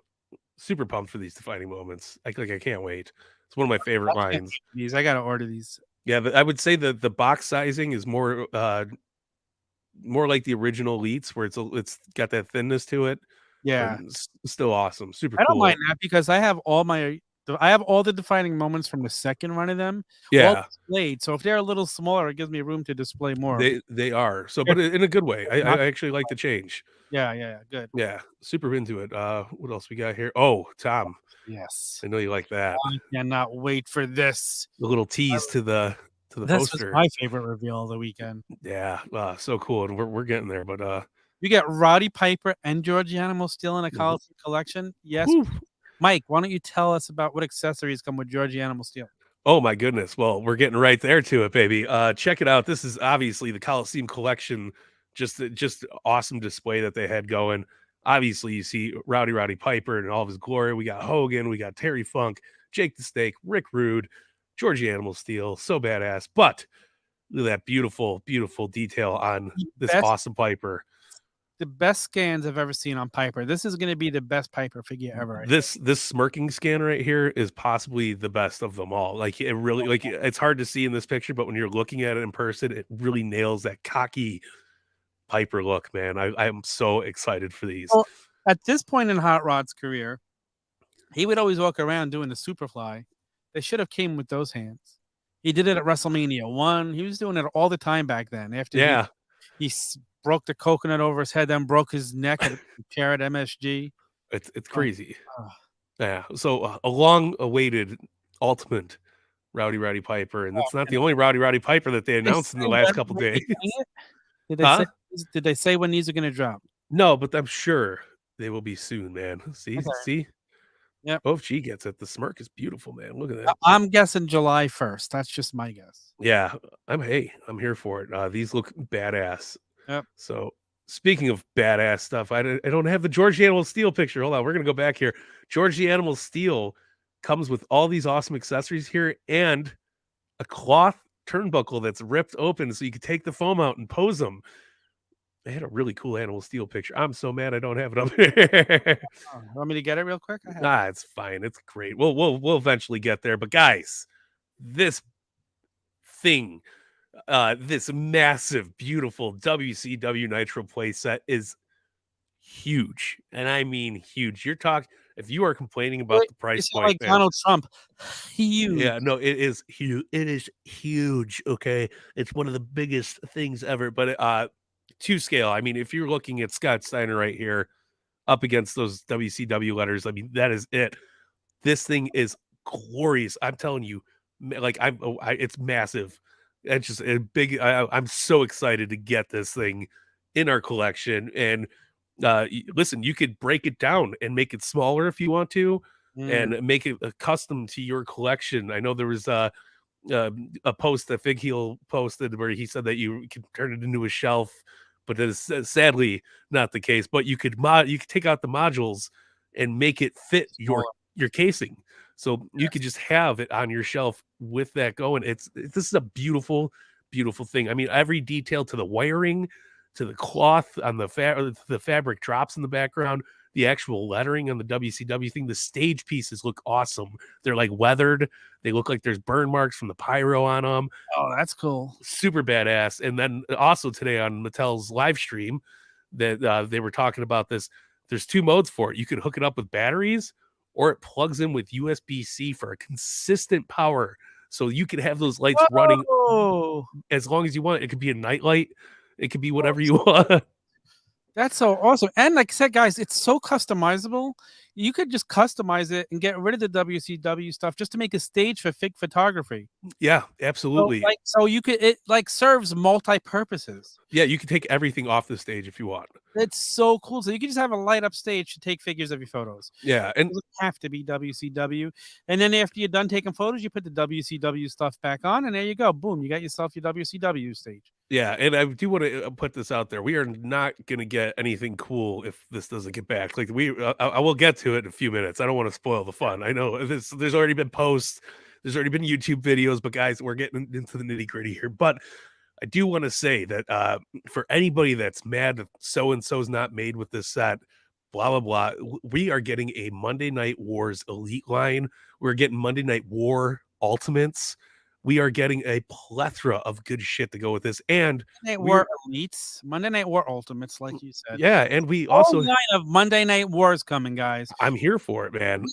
Super pumped for these defining moments. I can't wait. It's one of my favorite lines. I gotta order these. Yeah, I would say that the box sizing is more like the original Elites, where it's got that thinness to it. Yeah, still awesome. Super. I don't cool. mind that because I have all the defining moments from the second run of them. Yeah, all displayed. So if they're a little smaller, it gives me room to display more. They are so, but in a good way. I actually like the change. Yeah, good. Yeah, super into it. What else we got here? Oh, Tom. Yes, I know you like that. I cannot wait for this. The little tease to the this poster. Was my favorite reveal of the weekend. Yeah, so cool, and we're getting there. But you get Roddy Piper and George Animal Steel in a Coliseum collection. Yes, Mike. Why don't you tell us about what accessories come with George Animal Steel? Oh my goodness! Well, we're getting right there to it, baby. Check it out. This is obviously the Coliseum Collection. Just awesome display that they had going. Obviously, you see Roddy Piper in all of his glory. We got Hogan, we got Terry Funk, Jake the Snake, Rick Rude, Georgie Animal Steel. So badass. But look at that beautiful, beautiful detail on this awesome Piper. The best scans I've ever seen on Piper. This is going to be the best Piper figure ever. This smirking scan right here is possibly the best of them all. Like it really, it's hard to see in this picture, but when you're looking at it in person, it really nails that cocky Piper look, man. I am so excited for these. Well, at this point in Hot Rod's career, he would always walk around doing the Superfly. They should have came with those hands. He did it at Wrestlemania 1. He was doing it all the time back then. After he broke the coconut over his head, then broke his neck at chair at MSG. It's crazy. Yeah. So a long-awaited ultimate Roddy Piper, and it's not the only Roddy Piper that they announced in the last couple days. Did they say when these are going to drop? No, but I'm sure they will be soon, man. See? Yeah. Oh, if she gets it, the smirk is beautiful, man. Look at that. I'm guessing July 1st. That's just my guess. Yeah, I'm here for it. These look badass. Yep. So speaking of badass stuff, I don't have the George Animal Steel picture. Hold on, we're gonna go back here. George the Animal Steel comes with all these awesome accessories here and a cloth turnbuckle that's ripped open so you can take the foam out and pose them. They had a really cool Animal Steel picture. I'm so mad I don't have it up here. Want me to get it real quick? It's fine. It's great. We'll eventually get there. But guys, this thing, this massive, beautiful WCW Nitro playset is huge, and I mean huge. You're talking. If you are complaining about the price point, like Donald Trump, huge. Yeah, no, it is huge. It is huge. Okay, it's one of the biggest things ever. But to scale, I mean, if you're looking at Scott Steiner right here up against those WCW letters, I mean, that is it. This thing is glorious. I'm telling you, like it's massive. It's just a big. I'm so excited to get this thing in our collection. And listen, you could break it down and make it smaller if you want to, and make it custom to your collection. I know there was a post that Fig Heel posted where he said that you could turn it into a shelf, but that is sadly not the case. But you could take out the modules and make it fit your casing, so you could just have it on your shelf with that going. This is a beautiful thing. I mean, every detail to the wiring, to the cloth on the fabric drops in the background, the actual lettering on the WCW thing, the stage pieces look awesome. They're like weathered. They look like there's burn marks from the pyro on them. Oh, that's cool. Super badass. And then also today on Mattel's live stream that they were talking about this. There's 2 modes for it. You can hook it up with batteries, or it plugs in with USB-C for a consistent power. So you can have those lights running as long as you want. It could be a night light. It could be whatever you want. That's so awesome. And like I said, guys, it's so customizable. You could just customize it and get rid of the WCW stuff just to make a stage for fig photography. Yeah, So, absolutely. you could, it like serves multi purposes. Yeah, you can take everything off the stage if you want. It's so cool. So you can just have a light up stage to take figures of your photos. Yeah, It doesn't have to be WCW. And then after you're done taking photos, you put the WCW stuff back on, and there you go. Boom, you got yourself your WCW stage. yeah, and I do want to put this out there. We are not going to get anything cool if this doesn't get back. Like I will get to it in a few minutes. I don't want to spoil the fun. I know there's already been posts, there's already been YouTube videos, but guys, we're getting into the nitty gritty here. But I do want to say that for anybody that's mad that so and so's not made with this set, blah blah blah, we are getting a Monday Night Wars Elite line. We're getting Monday Night War Ultimates. We are getting a plethora of good shit to go with this, and Monday Night War Elites, Monday Night War Ultimates, like you said. Yeah, and we Whole also line of Monday Night Wars coming, guys. I'm here for it, man.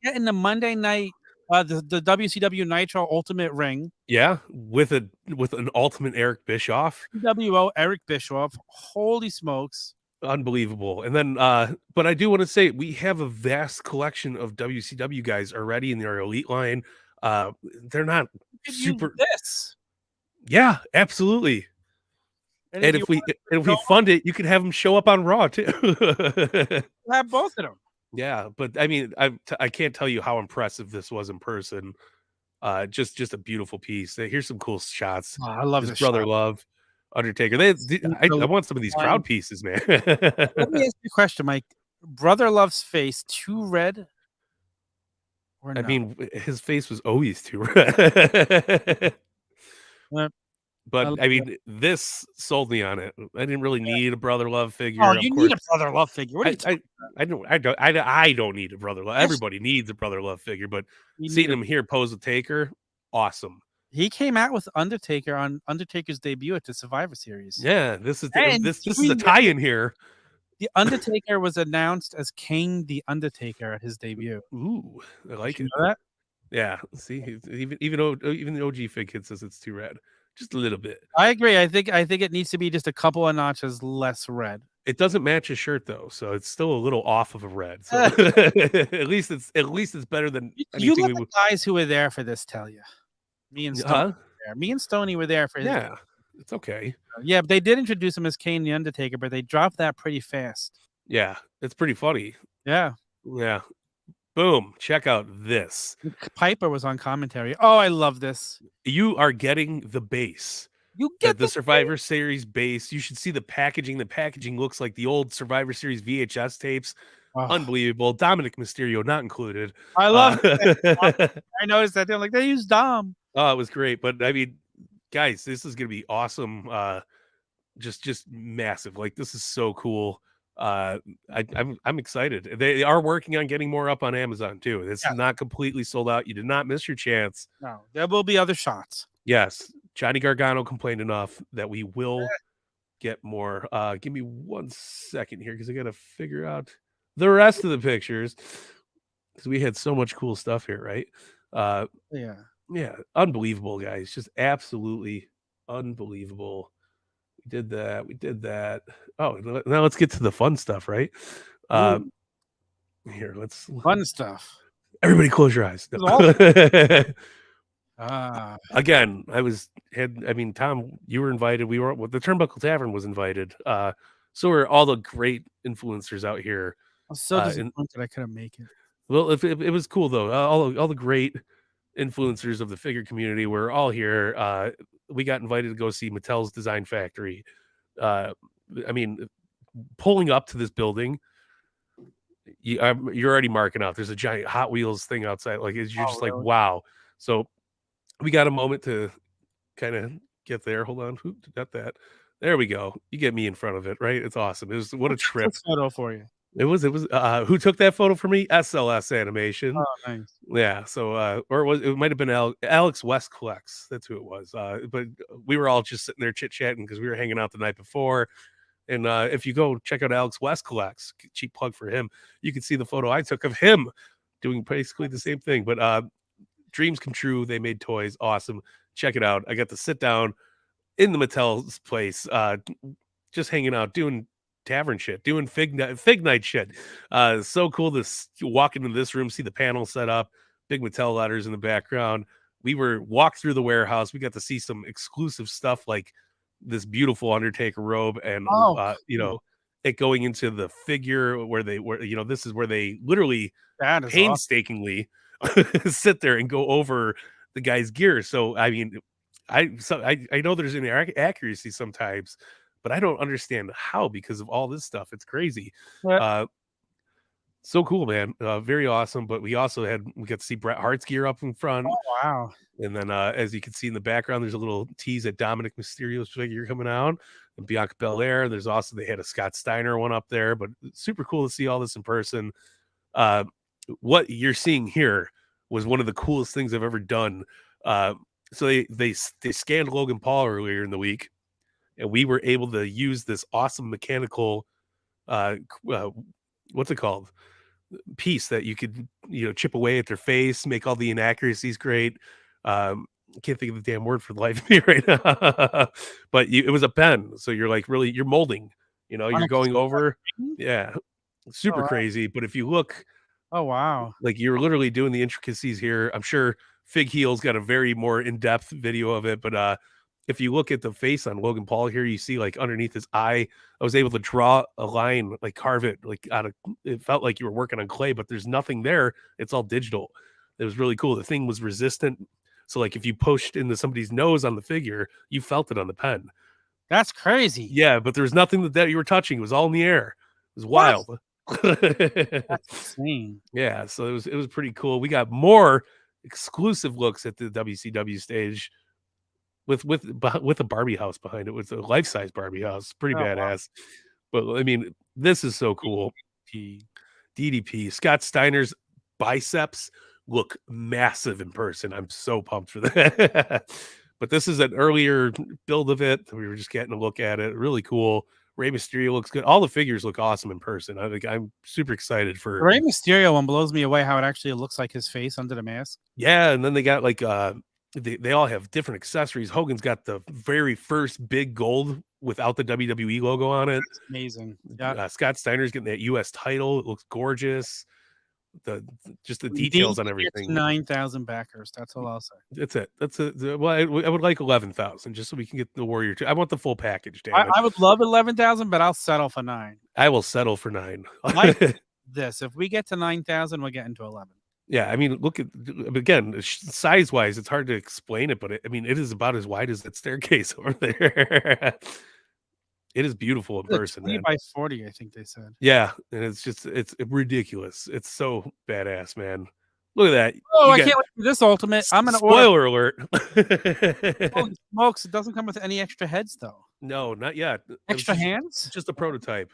Getting the Monday Night, the WCW Nitro Ultimate Ring. Yeah, with an Ultimate Eric Bischoff. WO Eric Bischoff. Holy smokes. Unbelievable. And then but I do want to say we have a vast collection of WCW guys already in their elite line. They're not super this. Yeah, absolutely. And if we fund it, you could have them show up on Raw too. Have both of them. Yeah, but I mean, I can't tell you how impressive this was in person. Just a beautiful piece. Here's some cool shots. Oh, I love this Brother shot. Love, Undertaker. I want some of these crowd pieces, man. Let me ask you a question, Mike. Brother Love's face too red? Or no? I mean, his face was always too red. But I mean, this sold me on it. I didn't really need a Brother Love figure. Oh, you need a Brother Love figure. What are you talking about? I don't need a Brother Love. Everybody needs a Brother Love figure, but seeing him here pose with Taker, awesome. He came out with Undertaker on Undertaker's debut at the Survivor Series. Yeah, this is a tie-in here. The Undertaker was announced as King the Undertaker at his debut. Ooh, I like it. You know that? Yeah, see, even the OG fig kid says it's too red. Just a little bit. I agree. I think it needs to be just a couple of notches less red. It doesn't match his shirt though, so it's still a little off of a red. So at least it's better than you let the guys who were there for this tell you. Me and Stoney were there. Me and Stoney were there for his yeah. It's okay. Yeah, but they did introduce him as Kane the Undertaker, but they dropped that pretty fast. Yeah, it's pretty funny. Yeah. Yeah. Boom. Check out this. Piper was on commentary. Oh, I love this. You are getting the base. You get the Survivor Series base. You should see the packaging. The packaging looks like the old Survivor Series VHS tapes. Oh. Unbelievable. Dominic Mysterio not included. I love it. I noticed that. They're like, they used Dom. Oh, it was great. But I mean, guys, this is gonna be awesome. Just massive. Like, this is so cool. I'm excited. They are working on getting more up on Amazon too. It's not completely sold out. You did not miss your chance. No, there will be other shots. Yes, Johnny Gargano complained enough that we will get more. Give me 1 second here because I got to figure out the rest of the pictures because we had so much cool stuff here, right? Yeah, unbelievable, guys. Just absolutely unbelievable. We did that. Oh, now let's get to the fun stuff, right? Here, let's fun stuff. Everybody close your eyes. No. Again, Tom, you were invited. We were the Turnbuckle Tavern was invited. So were all the great influencers out here. I'm so disappointed I couldn't make it. Well, if it was cool though. All the great influencers of the figure community were all here. We got invited to go see Mattel's Design Factory. Pulling up to this building, you're already marking out. There's a giant Hot Wheels thing outside. Like, you're just really? Like, wow. So we got a moment to kind of get there. Hold on. Who got that? There we go. You get me in front of it, right? It's awesome. It was what a trip. Photo for you. It was who took that photo for me? SLS Animation. Oh, nice. Yeah. So it might have been Alex West Collects. That's who it was. But we were all just sitting there chit-chatting because we were hanging out the night before. And if you go check out Alex West Collects, cheap plug for him, you can see the photo I took of him doing basically the same thing. But dreams come true. They made toys. Awesome. Check it out. I got to sit down in the Mattel's place, just hanging out, doing Tavern shit, doing Fignight shit. So cool to walk into this room, see the panel set up, big Mattel letters in the background. We were walked through the warehouse. We got to see some exclusive stuff like this beautiful Undertaker robe, and it going into the figure where this is where they literally painstakingly sit there and go over the guy's gear. So I mean, I know there's inaccuracy sometimes, but I don't understand how because of all this stuff. It's crazy. So cool, man. Very awesome. But we got to see Bret Hart's gear up in front. Oh, wow. And then as you can see in the background, there's a little tease at Dominic Mysterio's figure coming out, and Bianca Belair. There's also, they had a Scott Steiner one up there, but super cool to see all this in person. What you're seeing here was one of the coolest things I've ever done. So they scanned Logan Paul earlier in the week, and we were able to use this awesome mechanical what's it called, piece that you could chip away at their face, make all the inaccuracies great. Can't think of the damn word for the life of me right now. But it was a pen, so you're like you're molding, you're going over. Yeah, super crazy. But if you look, oh wow, like you're literally doing the intricacies here. I'm sure Fig Heel's got a very more in-depth video of it, but if you look at the face on Logan Paul here, you see like underneath his eye, I was able to draw a line, like carve it, like it felt like you were working on clay, but there's nothing there. It's all digital. It was really cool. The thing was resistant. So like if you pushed into somebody's nose on the figure, you felt it on the pen. That's crazy. Yeah, but there was nothing that you were touching. It was all in the air. It was wild. That's insane. Yeah, so it was pretty cool. We got more exclusive looks at the WCW stage with a Barbie house behind it, with a life-size Barbie house. Pretty badass. Wow. But I mean, this is so cool. DDP. Scott Steiner's biceps look massive in person. I'm so pumped for that. But this is an earlier build of it. We were just getting a look at it. Really cool. Rey Mysterio looks good. All the figures look awesome in person. I'm super excited for Rey Mysterio. One blows me away how it actually looks like his face under the mask. Yeah, and then they got like they all have different accessories. Hogan's got the very first big gold without the WWE logo on it. That's amazing. Yeah. Scott Steiner's getting that US title. It looks gorgeous. The details on everything. 9,000 backers. That's all I'll say. That's it. Well, I would like 11,000 just so we can get the Warrior 2. I want the full package. Damn it. I would love 11,000, but I'll settle for 9. I will settle for 9. This, if we get to 9,000, we're getting to 11. Yeah, I mean, look at, again, size wise, it's hard to explain it, but it is about as wide as that staircase over there. It is beautiful in person. 20 by 40, I think they said. Yeah, and it's ridiculous. It's so badass, man. Look at that. Oh, I can't wait for this ultimate. I'm gonna spoiler alert. Holy smokes! It doesn't come with any extra heads, though. No, not yet. Extra hands? Just a prototype.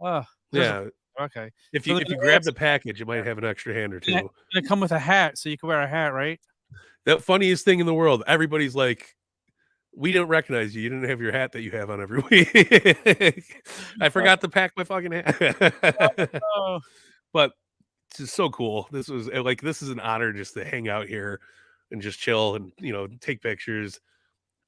Oh, yeah. Okay. If you grab the package, it might have an extra hand or two. It's gonna come with a hat, so you can wear a hat, right? The funniest thing in the world. Everybody's like, we don't recognize you. You didn't have your hat that you have on every week. I forgot to pack my fucking hat. Oh. But it's just so cool. This is an honor just to hang out here and just chill and take pictures.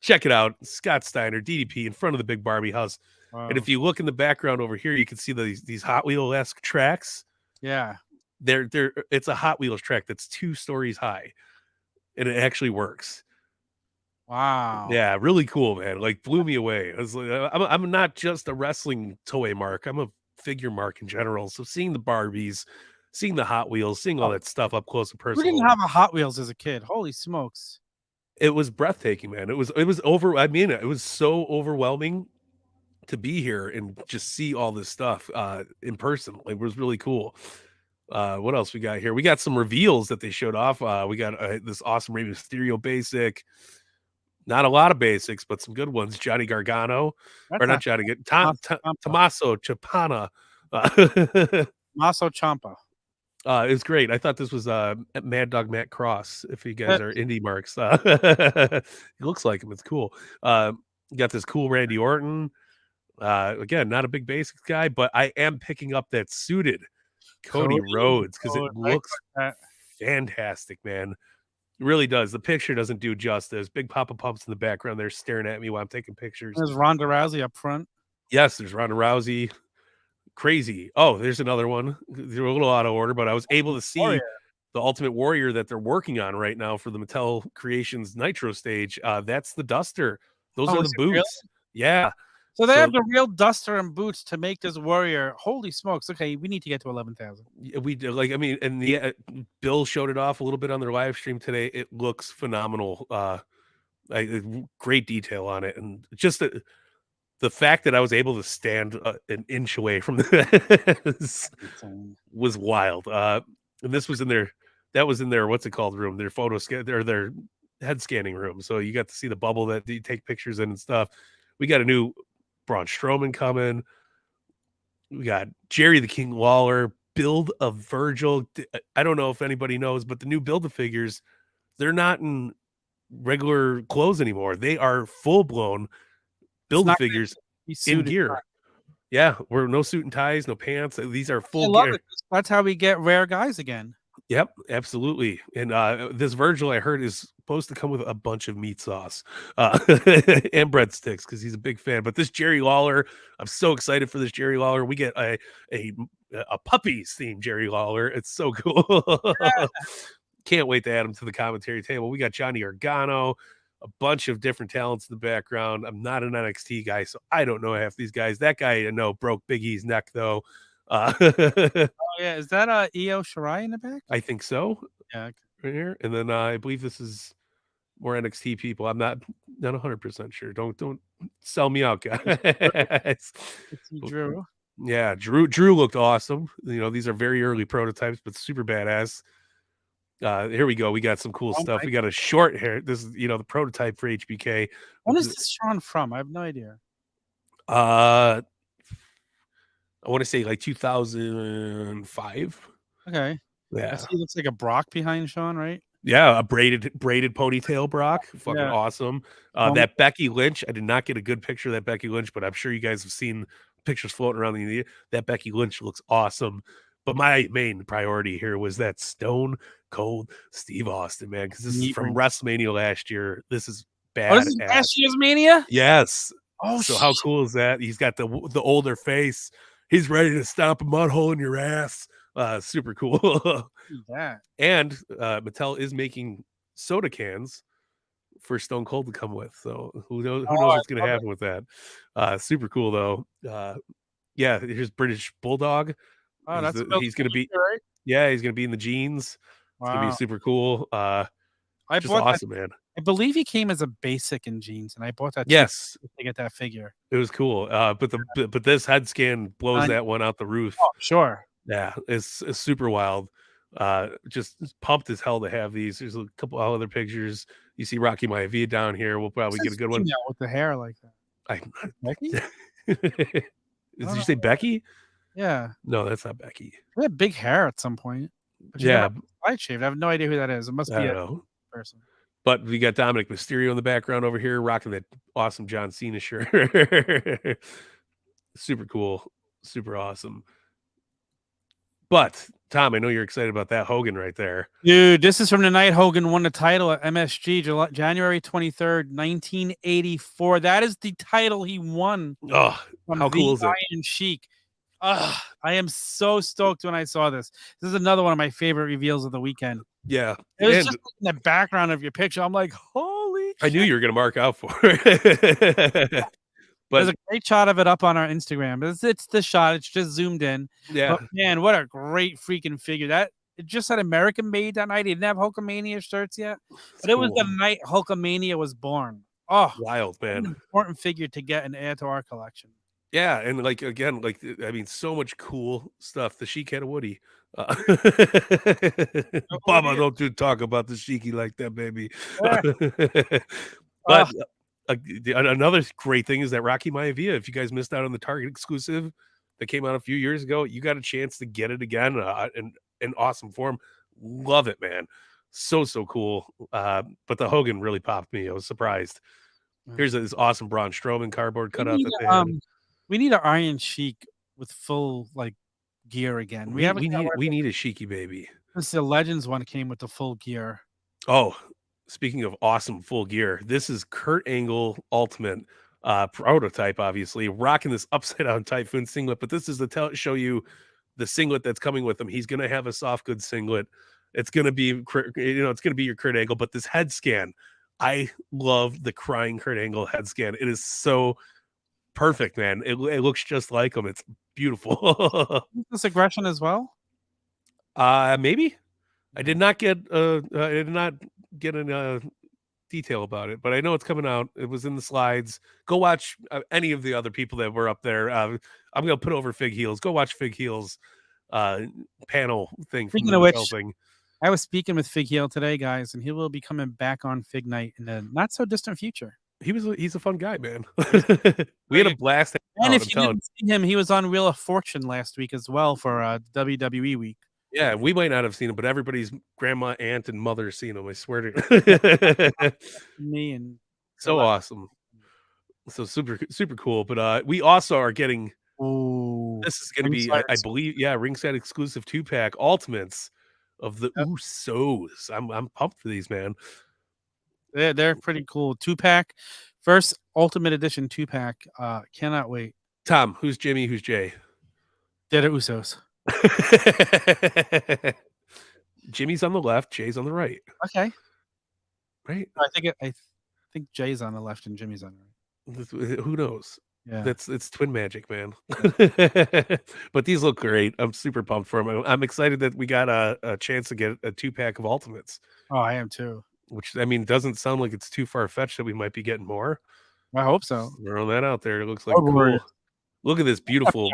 Check it out. Scott Steiner, DDP, in front of the big Barbie house. Wow. And if you look in the background over here, you can see these Hot Wheel-esque tracks. Yeah. It's a Hot Wheels track that's 2 stories high. And it actually works. Wow. Yeah, really cool, man. Like, blew me away. I was like, I'm not just a wrestling toy mark. I'm a figure mark in general. So seeing the Barbies, seeing the Hot Wheels, seeing all that stuff up close and personal. We didn't have a Hot Wheels as a kid. Holy smokes. It was breathtaking, man. It was it was so overwhelming to be here and just see all this stuff in person. It was really cool. What else we got here? We got some reveals that they showed off. We got this awesome Rey Mysterio basic. Not a lot of basics, but some good ones. Johnny Gargano, or not Johnny, Tommaso Ciampa. Tommaso Ciampa. It was great. I thought this was Mad Dog Matt Cross. If you guys are indie marks, it looks like him. It's cool. You got this cool Randy Orton. Again, not a big basics guy, but I am picking up that suited Cody Rhodes because it looks fantastic, man. It really does. The picture doesn't do justice. Big Papa Pumps in the background. They're staring at me while I'm taking pictures. There's Ronda Rousey up front. Yes, there's Ronda Rousey. crazy. Oh, there's another one. They're a little out of order, but I was able to see the Ultimate Warrior that they're working on right now for the Mattel Creations Nitro stage. That's the Duster. Those are the boots. Really? Yeah. So they have the real Duster and boots to make this Warrior. Holy smokes! Okay, we need to get to 11,000. We like, I mean, and the Bill showed it off a little bit on their live stream today. It looks phenomenal. Great detail on it, and just the fact that I was able to stand an inch away from this was wild. And this was in their, that was in their, what's it called, room, their photo scan, their head scanning room. So you got to see the bubble that you take pictures in and stuff. We got a new Braun Strowman coming. We got Jerry the King Lawler, Build of Virgil. I don't know if anybody knows, but the new Build-A-Figures, they're not in regular clothes anymore. They are full-blown Build-A-Figures in gear. Yeah, we're no suit and ties, no pants. These are full gear. That's how we get rare guys again. Yep, absolutely. And this Virgil, I heard, is supposed to come with a bunch of meat sauce and breadsticks because he's a big fan. But this Jerry Lawler, I'm so excited for this Jerry Lawler. We get a puppies themed Jerry Lawler. It's so cool. Can't wait to add him to the commentary table. We got Johnny Gargano, a bunch of different talents in the background. I'm not an NXT guy, so I don't know half these guys. That guy I know broke Big E's neck, though. Oh, yeah. Is that Io Shirai in the back? I think so. Yeah. Right here. And then I believe this is more NXT people. I'm not 100% sure. Don't sell me out, guys. Drew. Yeah, Drew looked awesome. You know, these are very early prototypes, but super badass. Here we go. We got some cool stuff. We got a short hair. This is, you know, the prototype for HBK. When is this Sean from? I have no idea. I want to say like 2005. Okay. Yeah. He looks like a Brock behind Sean, right? Yeah, a braided ponytail Brock. Fucking awesome. That Becky Lynch. I did not get a good picture of that Becky Lynch, but I'm sure you guys have seen pictures floating around the media. That Becky Lynch looks awesome. But my main priority here was that Stone Cold Steve Austin, man, because this is from WrestleMania last year. This is bad. Oh, this is last year's Mania? Yes. Oh, so how cool is that? He's got the older face. He's ready to stomp a mud hole in your ass. Super cool. Yeah. And Mattel is making soda cans for Stone Cold to come with. So who knows what's going to happen with that. Super cool though. Yeah, here's British Bulldog. Oh, he's going to be right? Yeah, he's going to be in the jeans. It's going to be super cool. Just awesome, man. I believe he came as a basic in jeans, and I bought that. Yes, to get that figure. It was cool. But this head scan blows that one out the roof. Oh, sure. Yeah, it's super wild. Just pumped as hell to have these. There's a couple of other pictures. You see Rocky Maivia down here. We'll probably get a good one with the hair like that. Becky? Did you say Becky? Yeah. No, that's not Becky. She had big hair at some point. Yeah, I shaved. I have no idea who that is. It must be a person. But we got Dominic Mysterio in the background over here, rocking that awesome John Cena shirt. Super cool, super awesome. But Tom, I know you're excited about that Hogan right there. Dude, this is from the night Hogan won the title at MSG, January 23rd, 1984. That is the title he won. Oh, how cool is it? Iron Sheik. I am so stoked when I saw this. This is another one of my favorite reveals of the weekend. Yeah. It was just in the background of your picture. I'm like, holy shit. I knew you were going to mark out for it. But there's a great shot of it up on our Instagram. It's the shot. It's just zoomed in. Yeah. But man, what a great freaking figure. That it just said American made that night. He didn't have Hulkamania shirts yet. But it was the night Hulkamania was born. Oh, wild, man. An important figure to get and add to our collection. Yeah, and like again, like I mean, so much cool stuff. The Sheik had a Woody. Baba, don't talk about the Sheiky like that, baby. But another great thing is that Rocky Maivia. If you guys missed out on the Target exclusive that came out a few years ago, you got a chance to get it again in awesome form. Love it, man. So cool. But the Hogan really popped me. I was surprised. Here's this awesome Braun Strowman cardboard cutout that they had. We need an Iron Sheik with full gear again. We need a Sheiky baby. This is the Legends one came with the full gear. Oh, speaking of awesome full gear, this is Kurt Angle Ultimate. prototype, obviously, rocking this upside down Typhoon singlet. But this is to show you the singlet that's coming with him. He's going to have a soft goods singlet. It's going to be, it's going to be your Kurt Angle. But this head scan, I love the crying Kurt Angle head scan. It is so perfect, man. It looks just like him. It's beautiful. This aggression as well. Maybe. I did not get a detail about it, but I know it's coming out. It was in the slides. Go watch any of the other people that were up there. I'm gonna put over Fig Heels. Go watch Fig Heels panel thing from Speaking of which, thing. I was speaking with Fig Heel today, guys, and he will be coming back on Fignight in a not so distant future. He's a fun guy, man. We had a blast. And if you didn't see him, he was on Wheel of Fortune last week as well for WWE week. Yeah, we might not have seen him, but everybody's grandma, aunt, and mother has seen him. I swear to me and so awesome. So super cool. But we also are getting this is gonna be, I believe, ringside exclusive 2-pack ultimates of the Usos. I'm pumped for these, man. They're pretty cool. 2-pack, first Ultimate Edition 2-pack. Cannot wait. Tom, who's Jimmy? Who's Jay? They're the Usos. Jimmy's on the left, Jay's on the right. Okay. Right? I think Jay's on the left and Jimmy's on the right. Who knows? Yeah. It's twin magic, man. But these look great. I'm super pumped for them. I'm excited that we got a chance to get a 2-pack of ultimates. Oh, I am too. Which, I mean, doesn't sound like it's too far-fetched that we might be getting more. I hope so. Throwing that out there. It looks like cool. Look at this beautiful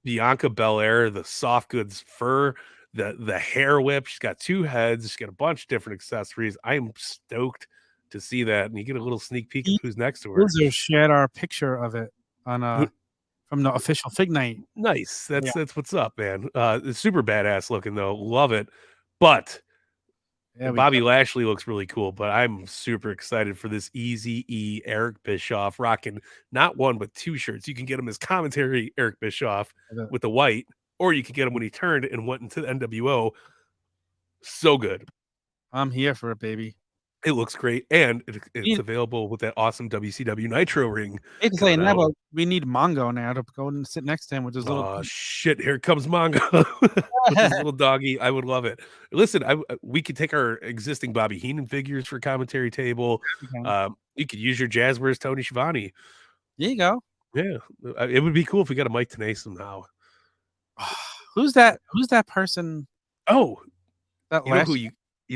Bianca Belair, the soft goods fur, the hair whip. She's got 2 heads. She's got a bunch of different accessories. I am stoked to see that. And you get a little sneak peek of who's next to her. Uso shared our picture of it on from the official Fignight. Nice. That's what's up, man. It's super badass looking though. Love it. But Bobby Lashley looks really cool, but I'm super excited for this Eazy-E Eric Bischoff rocking not 1 but 2 shirts. You can get him as commentary Eric Bischoff with the white, or you can get him when he turned and went into the NWO. So good. I'm here for it, baby. It looks great, and it's available with that awesome WCW Nitro ring. It's saying that, but we need Mongo now to go and sit next to him with his little. Oh shit! Here comes Mongo with his little doggy. I would love it. Listen, we could take our existing Bobby Heenan figures for commentary table. You could use your Jazware's Tony Schiavone. There you go. Yeah, it would be cool if we got a Mike Tenay somehow. Who's that? Who's that person? Oh, that you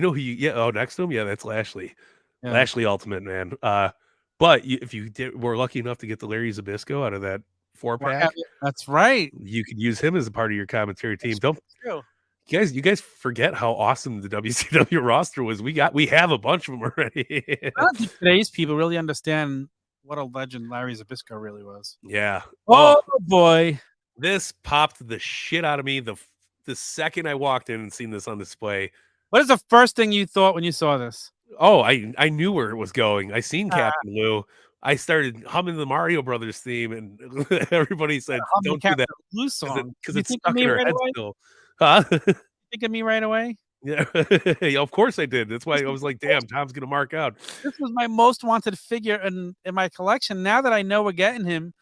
know who you? Yeah. Oh, next to him. Yeah, that's Lashley. Yeah. Lashley Ultimate, man. But if you were lucky enough to get the Larry Zbyszko out of that 4-pack, that's right. You could use him as a part of your commentary team. Don't you guys forget how awesome the WCW roster was? We have a bunch of them already. I don't think today's people really understand what a legend Larry Zbyszko really was. Yeah. Oh boy, this popped the shit out of me the second I walked in and seen this on display. What is the first thing you thought when you saw this? Oh, I knew where it was going. I seen Captain Lou. I started humming the Mario Brothers theme, and everybody said, "Don't do that." Blue song because it's stuck in our head still. Huh? Think of me right away? Yeah, of course I did. That's why I was like, "Damn, Tom's gonna mark out." This was my most wanted figure in my collection. Now that I know we're getting him,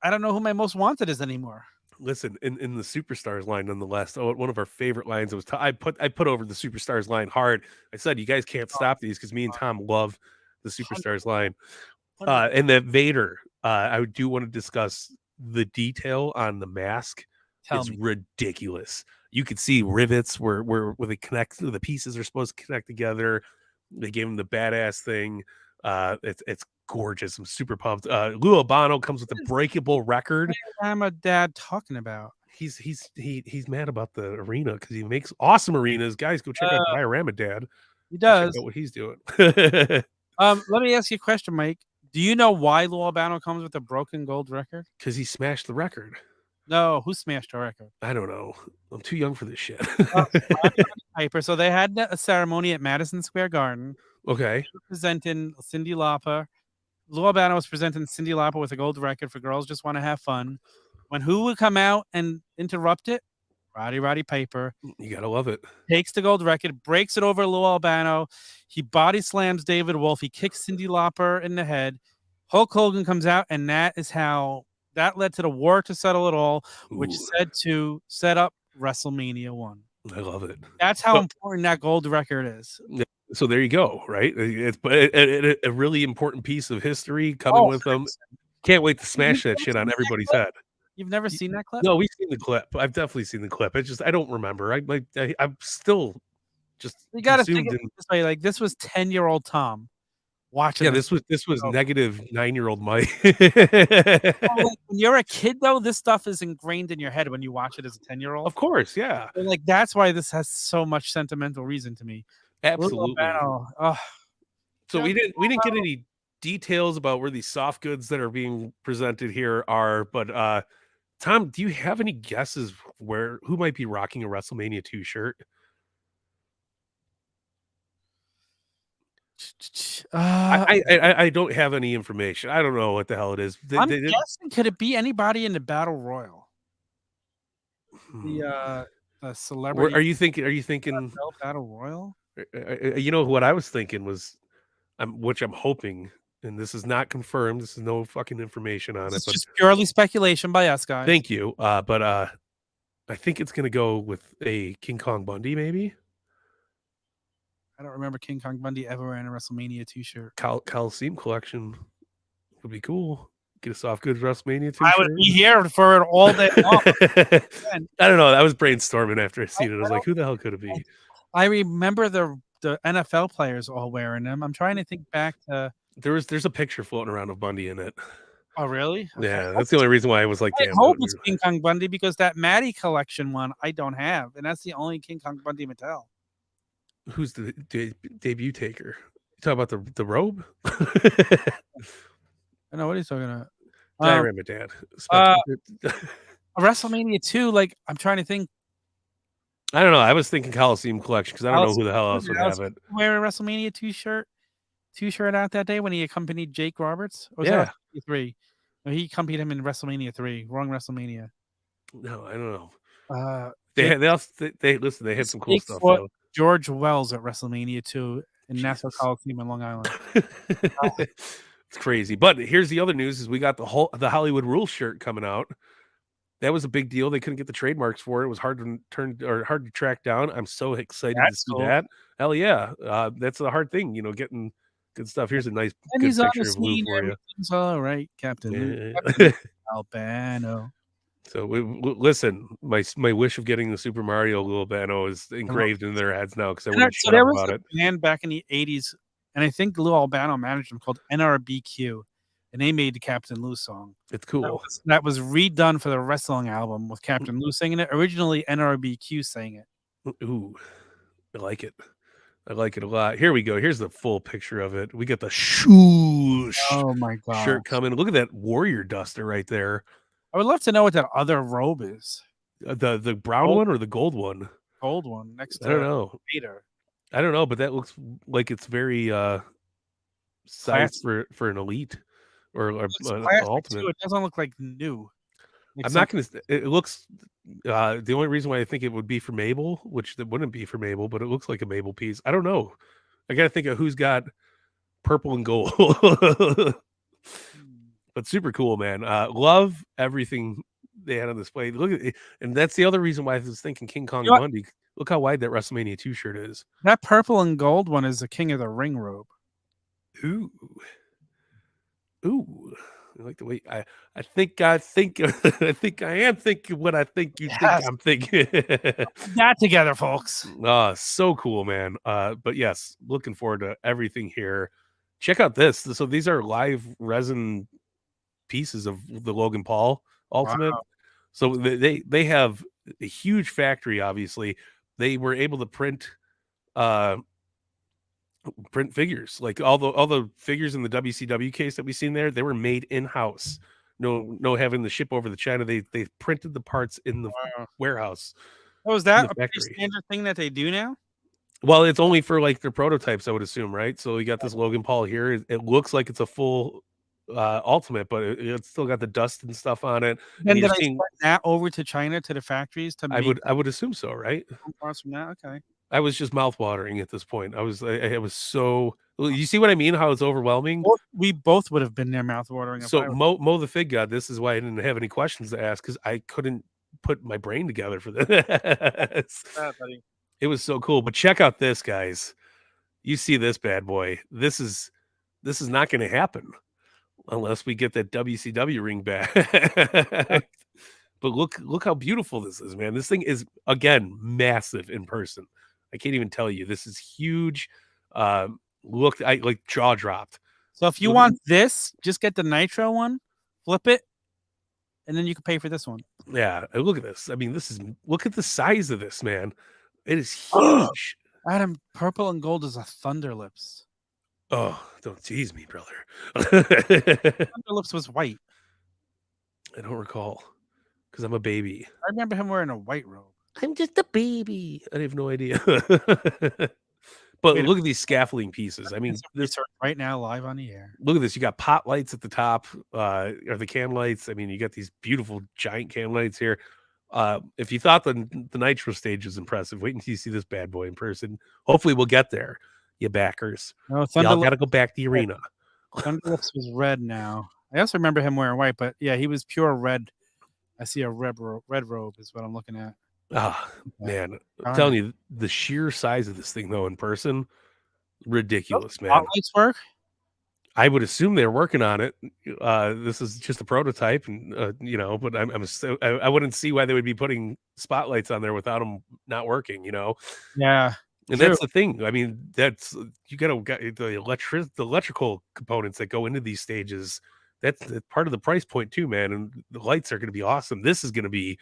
I don't know who my most wanted is anymore. Listen, in the Superstars line, nonetheless, one of our favorite lines was I put over the Superstars line hard. I said, you guys can't stop these because me and Tom love the Superstars line. And that Vader, I do want to discuss the detail on the mask. It's ridiculous. You could see rivets where they connect. The pieces are supposed to connect together. They gave him the badass thing. It's gorgeous. I'm super pumped. Lou Albano comes with a breakable record. I'm a dad talking about. He's mad about the arena because he makes awesome arenas. Guys, go check out Diorama Dad. He does. Check out what he's doing. Let me ask you a question, Mike. Do you know why Lou Albano comes with a broken gold record? Because he smashed the record. No, who smashed the record? I don't know. I'm too young for this shit. Piper. So they had a ceremony at Madison Square Garden. Okay. Presenting Cyndi Lauper. Lou Albano was presenting Cyndi Lauper with a gold record for Girls Just Want to Have Fun. When who would come out and interrupt it? Roddy Piper. You gotta love it. Takes the gold record, breaks it over Lou Albano. He body slams David Wolf. He kicks Cyndi Lauper in the head, Hulk Hogan comes out, and that is how that led to the war to settle it all, which said to set up WrestleMania 1. I love it. That's how important that gold record is. So there you go, right? It's a really important piece of history coming with them. Can't wait to smash that shit on everybody's head. You've never seen that clip? No, we've seen the clip. I've definitely seen the clip. I don't remember. I'm still just you gotta think of it this way. Like, this was 10-year-old Tom watching. Yeah, this was negative 9-year-old Mike. When you're a kid, though, this stuff is ingrained in your head when you watch it as a 10-year-old. Of course, yeah. So, like, that's why this has so much sentimental reason to me. Absolutely. So we didn't get any details about where these soft goods that are being presented here are, but Tom, do you have any guesses who might be rocking a WrestleMania 2 shirt? I don't have any information. I don't know what the hell it is. I'm guessing, could it be anybody in the Battle Royal? The celebrity. Are you thinking Battle Royal? You know what I was thinking was, which I'm hoping, and this is not confirmed. This is no fucking information on it. It's just purely speculation by us guys. Thank you. But I think it's gonna go with a King Kong Bundy, maybe. I don't remember King Kong Bundy ever wearing a WrestleMania 2 shirt. Coliseum Collection would be cool. Get a soft goods WrestleMania 2 I would be here for it all day long. I don't know. I was brainstorming after I seen it. I was like, who the hell could it be? I remember the NFL players all wearing them. I'm trying to think back to. There's a picture floating around of Bundy in it. Oh, really? Okay. Yeah, that's the only reason why I was like, I hope it's King Kong Bundy, because that Matty collection one I don't have, and that's the only King Kong Bundy Mattel. Who's the debut taker? You talking about the robe? I know what he's talking about. Diorama my dad. WrestleMania 2, like, I'm trying to think. I don't know. I was thinking Coliseum Collection because I don't know who the hell else would have it. Wearing a WrestleMania 2 shirt out that day when he accompanied Jake Roberts? Or was that 3? No, he accompanied him in WrestleMania 3. Wrong WrestleMania. No, I don't know. They had some cool stuff. George Wells at WrestleMania 2 in Nassau Coliseum in Long Island. It's crazy. But here's the other news: is we got the Hollywood Rules shirt coming out. That was a big deal. They couldn't get the trademarks for it. It was hard to track down. I'm so excited to see that. Hell yeah. That's a hard thing, getting good stuff. Here's a nice good picture of Lou for you. It's all right, Captain. Captain Albano. So listen, my wish of getting the Super Mario Albano is engraved in their heads now, because I wouldn't shut up about it. There was a band back in the 80s, and I think Lou Albano managed them, called NRBQ. And they made the Captain Lou song. It's cool. That was redone for the wrestling album with Captain Lou singing it. Originally, NRBQ sang it. Ooh, I like it. I like it a lot. Here we go. Here's the full picture of it. We got the shoosh shirt coming. Look at that Warrior Duster right there. I would love to know what that other robe is. The brown one or the gold one? Gold one next to I don't know. Vader. I don't know, but that looks like it's very sized for an elite. Or an ultimate. It doesn't look like new. I'm not going to. It looks. The only reason why I think it would be for Mabel, which it wouldn't be for Mabel, but it looks like a Mabel piece. I don't know. I got to think of who's got purple and gold. But super cool, man. Love everything they had on display. Look at it, and that's the other reason why I was thinking King Kong Bundy. Look how wide that WrestleMania 2 shirt is. That purple and gold one is the King of the Ring robe. Ooh, I like the way I think I think I am thinking what I think you think I'm thinking. That together, folks. So cool, man. But yes, looking forward to everything here. Check out this. So these are live resin pieces of the Logan Paul Ultimate. Wow. So they have a huge factory. Obviously, they were able to print figures, like all the figures in the WCW case that we've seen there. They were made in-house. No having to ship over to China. They printed the parts in the warehouse. Oh, is that a pretty standard thing that they do now? Well, it's only for like their prototypes, I would assume, right? So we got this Logan Paul here. It looks like it's a full Ultimate, but it's still got the dust and stuff on it. And did I send that over to China, to the factories to make? I would assume so, right? Parts from that, okay. I was just mouth watering at this point. I was so Well, you see what I mean? How it's overwhelming. We both would have been there mouth watering. So Mo the Fig God, this is why I didn't have any questions to ask because I couldn't put my brain together for this. It was so cool. But check out this, guys. You see this bad boy. This is not going to happen unless we get that WCW ring back. But look how beautiful this is, man. This thing is again massive in person. I can't even tell you. This is huge. I like jaw dropped. So if you want this, just get the Nitro one, flip it, and then you can pay for this one. Yeah, look at this. I mean, look at the size of this, man. It is huge. Adam, purple and gold is a Thunder Lips. Oh, don't tease me, brother. Thunder Lips was white. I don't recall because I'm a baby. I remember him wearing a white robe. I'm just a baby. I have no idea. But look at these scaffolding pieces. I mean, this right now live on the air. Look at this. You got pot lights at the top, or the can lights. I mean, you got these beautiful giant can lights here. If you thought the Nitro stage was impressive, wait until you see this bad boy in person. Hopefully, we'll get there, you backers. No, y'all got to go back to the arena. Thunder Lips was red now. I also remember him wearing white, but yeah, he was pure red. I see a red robe is what I'm looking at. Ah, man, I'm telling you, the sheer size of this thing, though, in person, ridiculous, man. Spotlights work? I would assume they're working on it. This is just a prototype, and but I wouldn't see why they would be putting spotlights on there without them not working. Yeah, and true. That's the thing. I mean, that's you got the electrical components that go into these stages. That's part of the price point too, man. And the lights are going to be awesome. This is going to be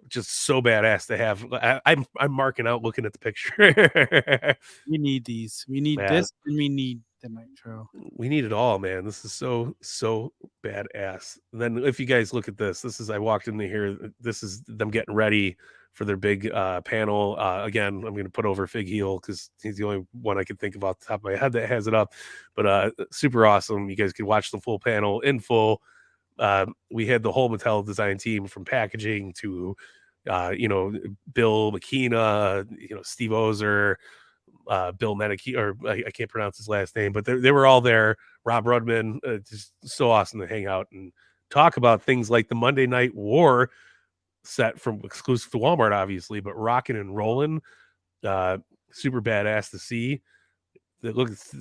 just so badass to have. I'm marking out looking at the picture. We need these. We need this, and we need the Nitro. We need it all, man. This is so badass. And then if you guys look at this is I walked into here. This is them getting ready for their big panel. Again, I'm going to put over Fig Heel because he's the only one I can think of off the top of my head that has it up. But super awesome. You guys can watch the full panel in full. We had the whole Mattel design team from packaging to Bill McKenna, Steve Ozer, Bill Menike, or I can't pronounce his last name, but they were all there. Rob Rudman, just so awesome to hang out and talk about things like the Monday Night War set from exclusive to Walmart, obviously, but rocking and rolling, super badass to see.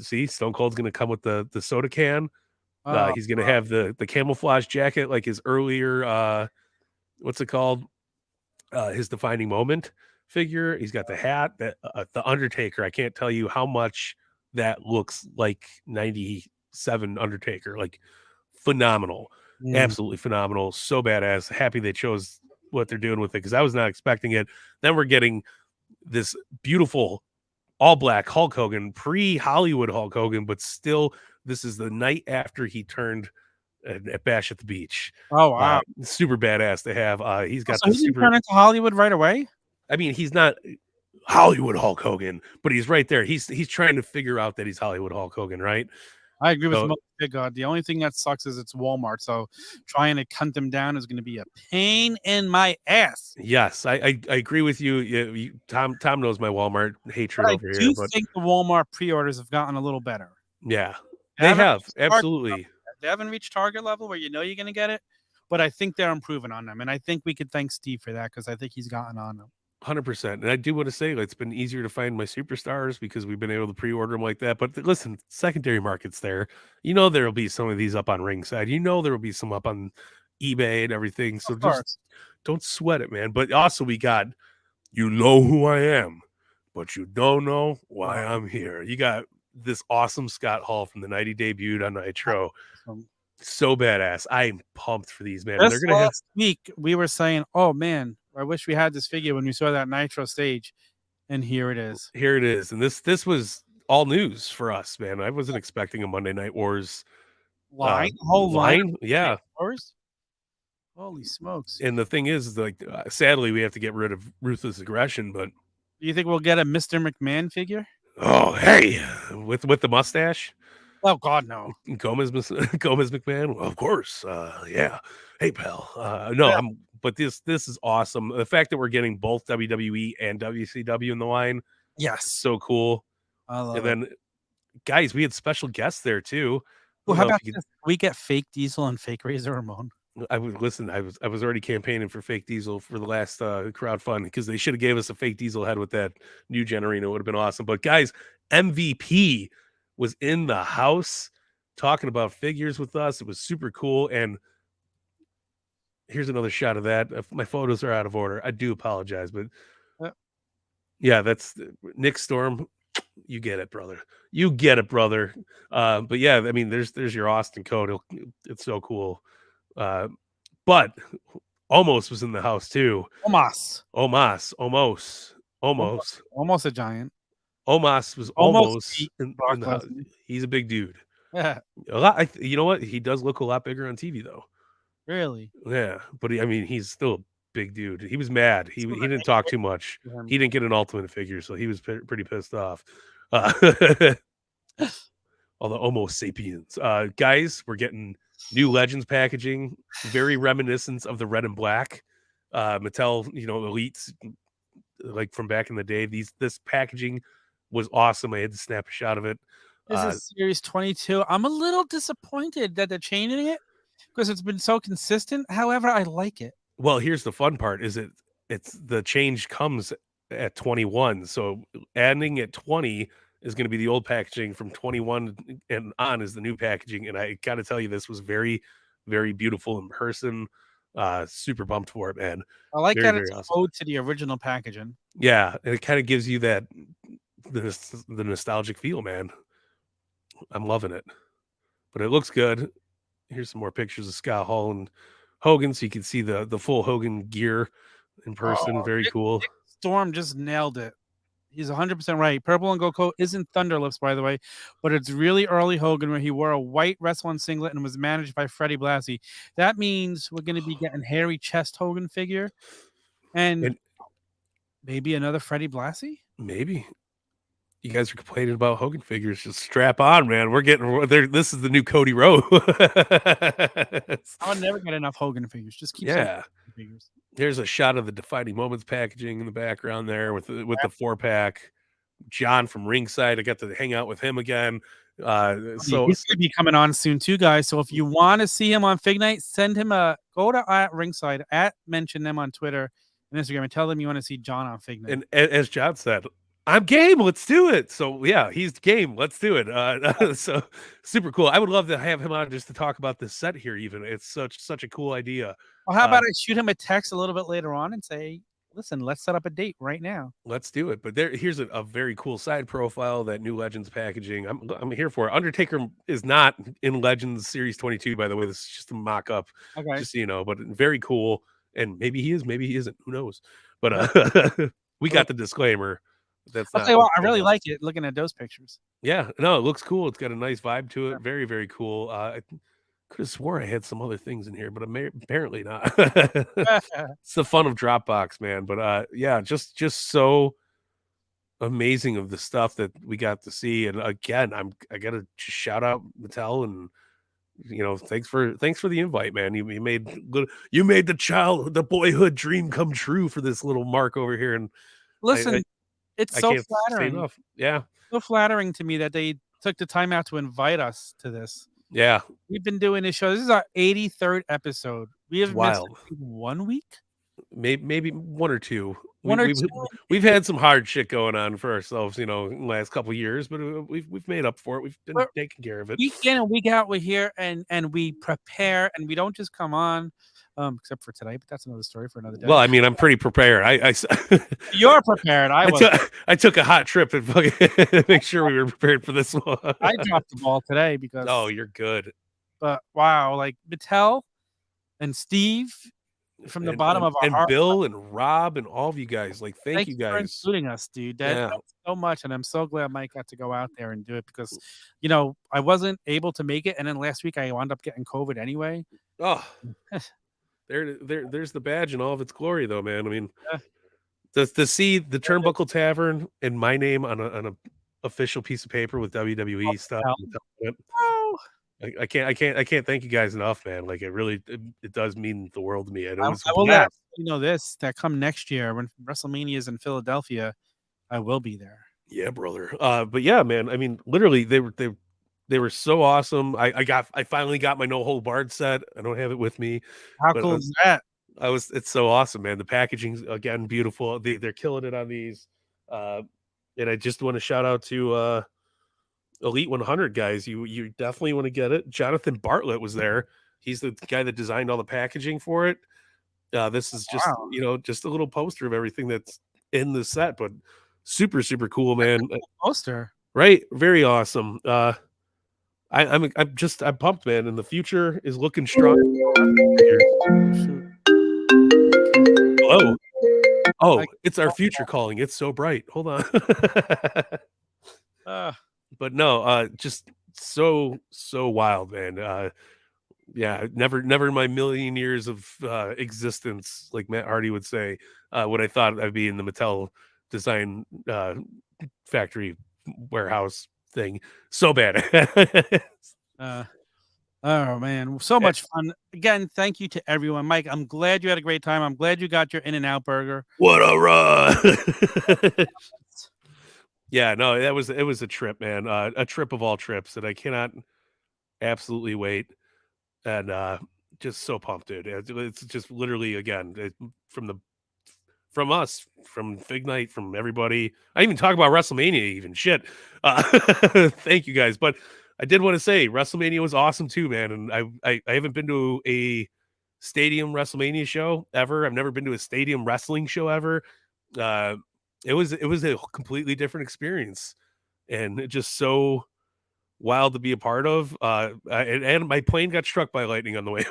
See, Stone Cold's going to come with the soda can. He's going to have the camouflage jacket, like his earlier, what's it called? His defining moment figure. He's got the hat, that the Undertaker. I can't tell you how much that looks like 97 Undertaker. Like phenomenal, absolutely phenomenal. So badass. Happy they chose what they're doing with it because I was not expecting it. Then we're getting this beautiful all black Hulk Hogan, pre-Hollywood Hulk Hogan, but still, this is the night after he turned at Bash at the Beach. Oh wow, super badass to have. He's got. So he didn't turn into Hollywood right away. I mean, he's not Hollywood Hulk Hogan, but he's right there. He's trying to figure out that he's Hollywood Hulk Hogan, right? I agree with Big God. The only thing that sucks is it's Walmart. So trying to hunt them down is going to be a pain in my ass. Yes, I agree with you. Tom knows my Walmart hatred over here. I think the Walmart pre-orders have gotten a little better. Yeah, they have absolutely. They haven't reached target level where you're going to get it, but I think they're improving on them, and I think we could thank Steve for that because I think he's gotten on them. 100%. And I do want to say it's been easier to find my superstars because we've been able to pre-order them like that. But listen, secondary market's there. There'll be some of these up on Ringside. There will be some up on eBay and everything. So just don't sweat it, man. But also we got, you know who I am, but you don't know why I'm here. You got this awesome Scott Hall from the night he debuted on Nitro. So badass. I'm pumped for these, man. They're gonna last week we were saying, oh man, I wish we had this figure when we saw that Nitro stage. And here it is. Here it is. And this was all news for us, man. I wasn't expecting a Monday Night Wars line. Whole line. Yeah. Wars? Holy smokes. And the thing is, sadly, we have to get rid of Ruthless Aggression, but do you think we'll get a Mr. McMahon figure? Oh, hey, with the mustache? Oh God, no. Gomez McMahon? Well, of course. Yeah. Hey, pal. No, yeah. But this is awesome. The fact that we're getting both WWE and WCW in the line. Yes. So cool. I love it. And then guys, we had special guests there too. Well, how about this? We get fake Diesel and fake Razor Ramon. I would listen. I was already campaigning for fake Diesel for the last crowdfund because they should have gave us a fake Diesel head with that new generator. It would have been awesome. But guys, MVP was in the house talking about figures with us. It was super cool. And here's another shot of that. My photos are out of order. I do apologize, but yeah, that's Nick Storm. You get it, brother. You get it, brother. But yeah, I mean, there's your Austin code. It's so cool. But Almost was in the house too. Almost a giant. Omos was almost in the house. He's a big dude. Yeah. You know what? He does look a lot bigger on TV though. Really? Yeah, but he's still a big dude. He was mad. He didn't talk too much. He didn't get an Ultimate figure, so he was pretty pissed off. All the Homo sapiens. Guys, we're getting new Legends packaging, very reminiscent of the red and black. Mattel, elites like from back in the day. This packaging was awesome. I had to snap a shot of it. This is Series 22. I'm a little disappointed that they're changing it because it's been so consistent. However, I like it. Well, here's the fun part: is it's the change comes at 21. So adding at 20 is going to be the old packaging. From 21 and on is the new packaging. And I got to tell you, this was very, very beautiful in person. Super pumped for it, man. I like that it's awesome. Ode to the original packaging. Yeah, and it kind of gives you that the nostalgic feel, man. I'm loving it. But it looks good. Here's some more pictures of Scott Hall and Hogan, so you can see the full Hogan gear in person. Very cool. Nick Storm just nailed it. He's 100% right. Purple and Gold Coat isn't Thunderlips, by the way, but it's really early Hogan where he wore a white wrestling singlet and was managed by Freddie Blassie. That means we're going to be getting hairy chest Hogan figure and maybe another Freddie Blassie? Maybe. You guys are complaining about Hogan figures. Just strap on, man. We're getting there. This is the new Cody Rhodes. I'll never get enough Hogan figures. Just keep figures. There's a shot of the Defining Moments packaging in the background there with the 4-pack. John from ringside. I got to hang out with him again. So he's going to be coming on soon too, guys. So if you want to see him on Fignight, send him go to ringside mention them on Twitter and Instagram and tell them you want to see John on Fignight. And as John said, I'm game. Let's do it. So yeah, he's game. Let's do it. So super cool. I would love to have him on just to talk about this set here. Even it's such a cool idea. Well, how about I shoot him a text a little bit later on and say, listen, let's set up a date right now. Let's do it. But here's a very cool side profile, that new Legends packaging. I'm here for it. Undertaker is not in Legends Series 22, by the way. This is just a mock-up. Okay. Just so you know, but very cool. And maybe he is, maybe he isn't. Who knows? But we got the disclaimer. I'll tell you what, I really like it looking at those pictures. Yeah, no, it looks cool. It's got a nice vibe to it. Very, very cool. I could have swore I had some other things in here, but apparently not. It's the fun of Dropbox, man. But yeah, just so amazing of the stuff that we got to see. And again, I gotta just shout out Mattel and thanks for the invite, man. You made the boyhood dream come true for this little Mark over here. And listen, it's so flattering. Yeah. So flattering to me that they took the time out to invite us to this. Yeah. We've been doing this show. This is our 83rd episode. We have missed 1 week? Maybe one or two. We've had some hard shit going on for ourselves, in the last couple of years, but we've made up for it. We've been taking care of it. Week in and week out, we're here and we prepare, and we don't just come on. Except for today, but that's another story for another day. Well, I mean, I'm pretty prepared. You're prepared. I took a hot trip and make sure we were prepared for this one. I dropped the ball today because. Oh, you're good. But wow, like Mattel and Steve from the bottom of our heart, Bill and Rob and all of you guys, thank you guys for including us, dude. That helps so much, and I'm so glad Mike got to go out there and do it because, I wasn't able to make it, and then last week I wound up getting COVID anyway. Oh. There's the badge in all of its glory, though, man. I mean, to see the Turnbuckle Tavern and my name on a official piece of paper with WWE stuff. I can't thank you guys enough, man. Like it does mean the world to me. I will let this that come next year when WrestleMania is in Philadelphia, I will be there. Yeah, brother. But yeah, man. I mean, literally, they were so awesome. I finally got my no hold barred set. I don't have it with me, How but cool is that? it's so awesome, man. The packaging's again beautiful. They're killing it on these. And I just want to shout out to Elite 100 guys. You definitely want to get it. Jonathan Bartlett was there. He's the guy that designed all the packaging for it. This is just Wow. just a little poster of everything that's in the set, but super cool, man. Poster. Right, very awesome. I'm pumped, man, and the future is looking strong. Hello. Oh, it's our future calling. It's so bright. Hold on. But no, just so wild, man. Yeah, never in my million years of existence, like Matt Hardy would say, would I thought I'd be in the Mattel design factory warehouse thing. So bad. Oh man, so much fun. Again, thank you to everyone. Mike, I'm glad you had a great time. I'm glad you got your In-N-Out burger. What a run. Yeah, no, it was a trip, man. A trip of all trips that I cannot absolutely wait. And just so pumped, dude. It's just literally again from us, from Fignight, from everybody. I even talk about Wrestlemania, even shit. Thank you guys. But I did want to say WrestleMania was awesome too, man. And I haven't been to a stadium WrestleMania show ever. I've never been to a stadium wrestling show ever. It was a completely different experience, and it just so wild to be a part of. And my plane got struck by lightning on the way.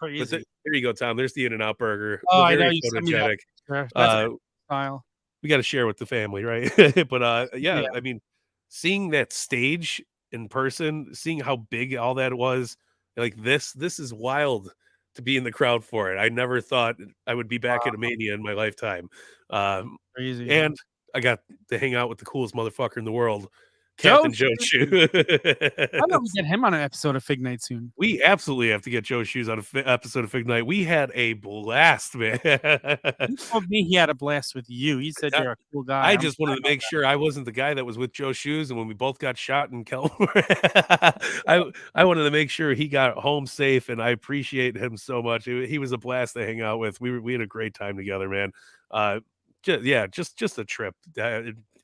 Crazy. Here you go, Tom. There's the In-N-Out burger. Oh, I know Very you sent me that photogenic. picture. That's style. We got to share with the family, right? But yeah, I mean, seeing that stage in person, seeing how big all that was, like this is wild to be in the crowd for it. I never thought I would be back at a Mania in my lifetime. Crazy. And I got to hang out with the coolest motherfucker in the world, Captain Joe Shoes. Why don't we get him on an episode of Fignight soon? We absolutely have to get Joe Shoes on an episode of Fignight. We had a blast, man. He told me he had a blast with you. He said you're a cool guy. I just wanted to make sure I wasn't the guy that was with Joe Shoes, and when we both got shot in California, I wanted to make sure he got home safe, and I appreciate him so much. He was a blast to hang out with. We had a great time together, man. Just a trip.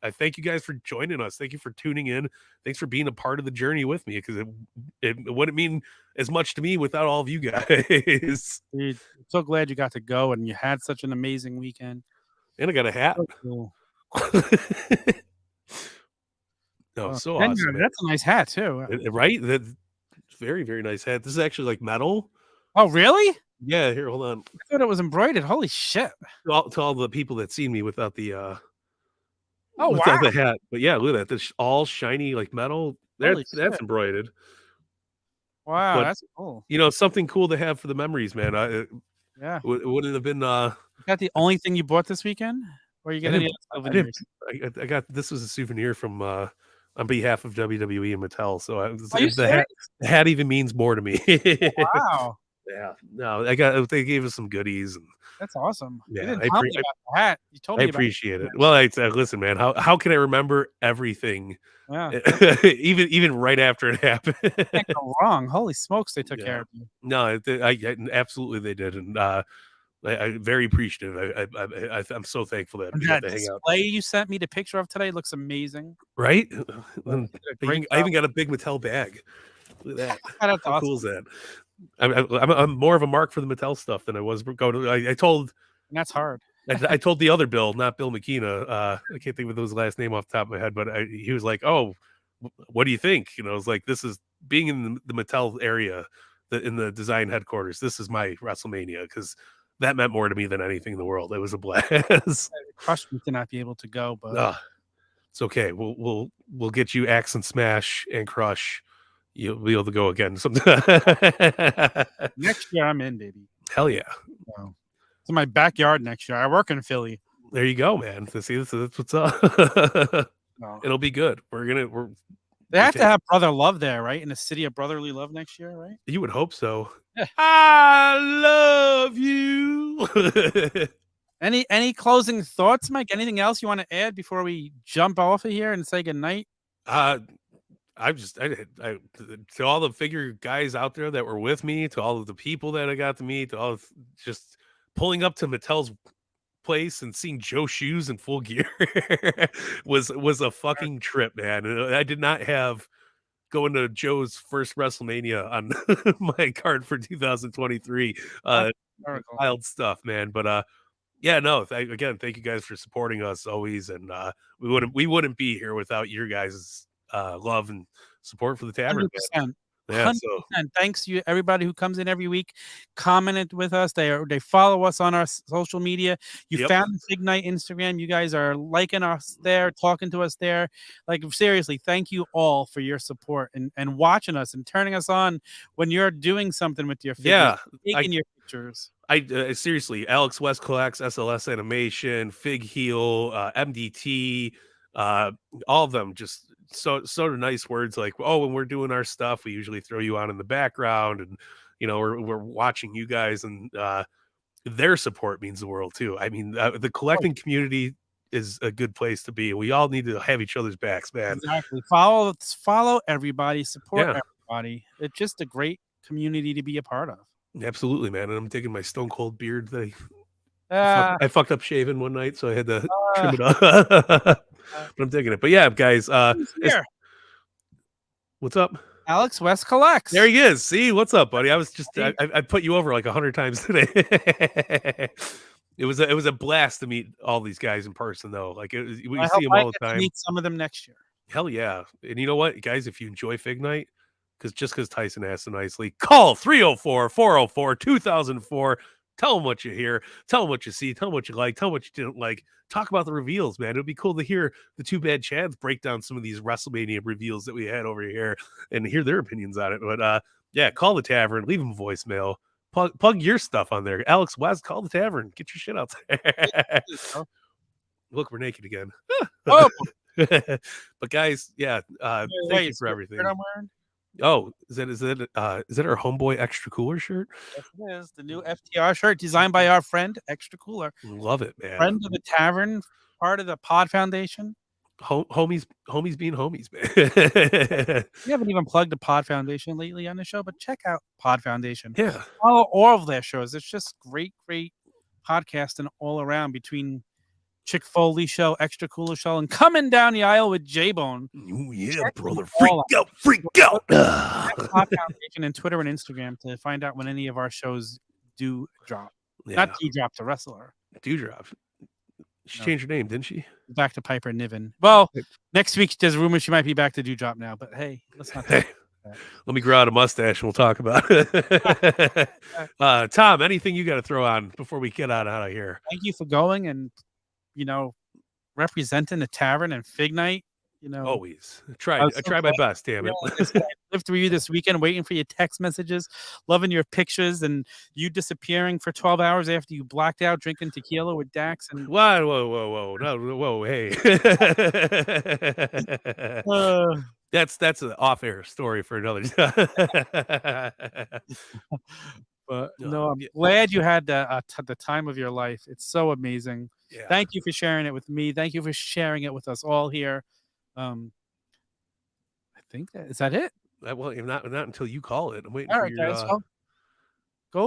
I thank you guys for joining us. Thank you for tuning in. Thanks for being a part of the journey with me, because it wouldn't mean as much to me without all of you guys. Dude, I'm so glad you got to go and you had such an amazing weekend. And I got a hat. So cool. No, so awesome. Man. That's a nice hat too. Right? That's very nice hat. This is actually like metal. Oh, really? Yeah, here, hold on. I thought it was embroidered. Holy shit. To all the people that seen me without the without the hat. But yeah, look at that. This all shiny like metal. That's embroidered. Wow, that's cool. You know, something cool to have for the memories, man. It wouldn't have been Is that the only thing you bought this weekend? Or you get any souvenirs? I got this was a souvenir from on behalf of WWE and Mattel. So the hat even means more to me. Wow. Yeah, no, they gave us some goodies. And that's awesome. Yeah, you tell me about the hat. You told me. I appreciate it. Well, listen, man. How can I remember everything? Yeah. even right after it happened. Can't go wrong. Holy smokes, they took care of you. No, absolutely they did, and I'm very appreciative. I'm so thankful that we got to hang out. Display you sent me the picture of today looks amazing. Right? I even got a big Mattel bag. Look at that. That's How awesome. cool is that? I'm more of a mark for the Mattel stuff than I was going to. I told. And that's hard. I told the other Bill, not Bill McKenna. I can't think of his last name off the top of my head, but he was like, "Oh, what do you think?" You know, I was like, "This is being in the Mattel area, in the design headquarters. This is my WrestleMania, because that meant more to me than anything in the world. It was a blast." It crushed me to not be able to go, but it's okay. We'll get you Axe and Smash and Crush. You'll be able to go again sometime. Next year, I'm in, baby. Hell yeah! Wow. It's in my backyard next year. I work in Philly. There you go, man. See, that's what's up. No. It'll be good. They have to have brother love there, right? In the city of brotherly love next year, right? You would hope so. Yeah. I love you. Any closing thoughts, Mike? Anything else you want to add before we jump off of here and say goodnight? I to all the figure guys out there that were with me, to all of the people that I got to meet, to all of just pulling up to Mattel's place and seeing Joe Shoes in full gear was a fucking trip, man. I did not have going to Joe's first WrestleMania on my card for 2023. Wild stuff, man. But yeah, no, again, thank you guys for supporting us always, and we wouldn't be here without your guys' love and support for the Tavern. 100%. Yeah, 100%. Thanks to you, everybody who comes in every week, commented with us. They follow us on our social media. You found the Fignight Instagram. You guys are liking us there, talking to us there. Like, seriously, thank you all for your support and watching us and turning us on when you're doing something with your figures, taking your pictures. I seriously, Alex West collects SLS Animation, Fig Heel, MDT, all of them. Just so nice words like, oh, when we're doing our stuff, we usually throw you on in the background, and we're watching you guys, and their support means the world too. I mean, the collecting community is a good place to be. We all need to have each other's backs, man. Exactly. Follow everybody, support everybody. It's just a great community to be a part of. Absolutely, man. And I'm taking my stone cold beard that I fucked up shaving one night, so I had to trim it up. But I'm taking it. But yeah, guys, what's up? Alex West collects. There he is. See, what's up, buddy? I was just I put you over like 100 times today. It was a blast to meet all these guys in person, though. Like we see them all the time. Meet some of them next year. Hell yeah! And you know what, guys? If you enjoy Fignight, because Tyson asked so nicely, call 304-404-2004. Tell them what you hear. Tell them what you see. Tell them what you like. Tell them what you didn't like. Talk about the reveals, man. It would be cool to hear the Two Bad Chads break down some of these WrestleMania reveals that we had over here and hear their opinions on it. But yeah, call the Tavern. Leave them voicemail. Plug your stuff on there. Alex West, call the Tavern. Get your shit out there. Look, we're naked again. Oh. But guys, yeah, thank you for everything. Oh, is that our homeboy Extra Cooler shirt? Yes, it is. The new FTR shirt designed by our friend Extra Cooler. Love it, man. Friend of the Tavern, part of the Pod Foundation. Homies being homies, man. We haven't even plugged the Pod Foundation lately on the show, but check out Pod Foundation. Yeah. Follow all of their shows. It's just great podcasting all around between Chick Foley show, Extra Cooler show, and coming down the aisle with J-Bone. Oh, yeah, brother. Freak out. Pod Foundation and Twitter and Instagram to find out when any of our shows do drop. Yeah. Not do drop, the wrestler. Do drop. She changed her name, didn't she? Back to Piper Niven. Well, next week there's rumors she might be back to Dewdrop now, but hey, let's not talk about that. Let me grow out a mustache and we'll talk about it. Tom, anything you got to throw on before we get out of here? Thank you for going and representing the Tavern and Fignight. Always I try my best. Damn it! Lived through you this weekend, waiting for your text messages, loving your pictures, and you disappearing for 12 hours after you blacked out drinking tequila with Dax. And whoa, no, hey. That's an off-air story for another time. But no, I'm glad you had the time of your life. It's so amazing. Yeah. Thank you for sharing it with me. Thank you for sharing it with us all here. I think is that it. Well, not until you call it. I'm waiting all for right, your. Guys,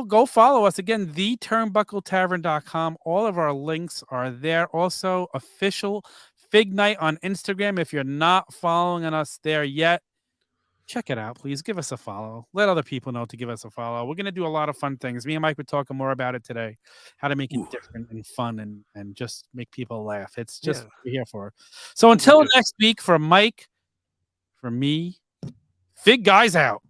go follow us again. theturnbuckletavern.com. All of our links are there. Also, official Fignight on Instagram. If you're not following us there yet, check it out, please. Give us a follow. Let other people know to give us a follow. We're going to do a lot of fun things. Me and Mike were talking more about it today, how to make it different and fun and just make people laugh. It's just what we're here for. So until next week, for Mike, for me, Fig Guys out.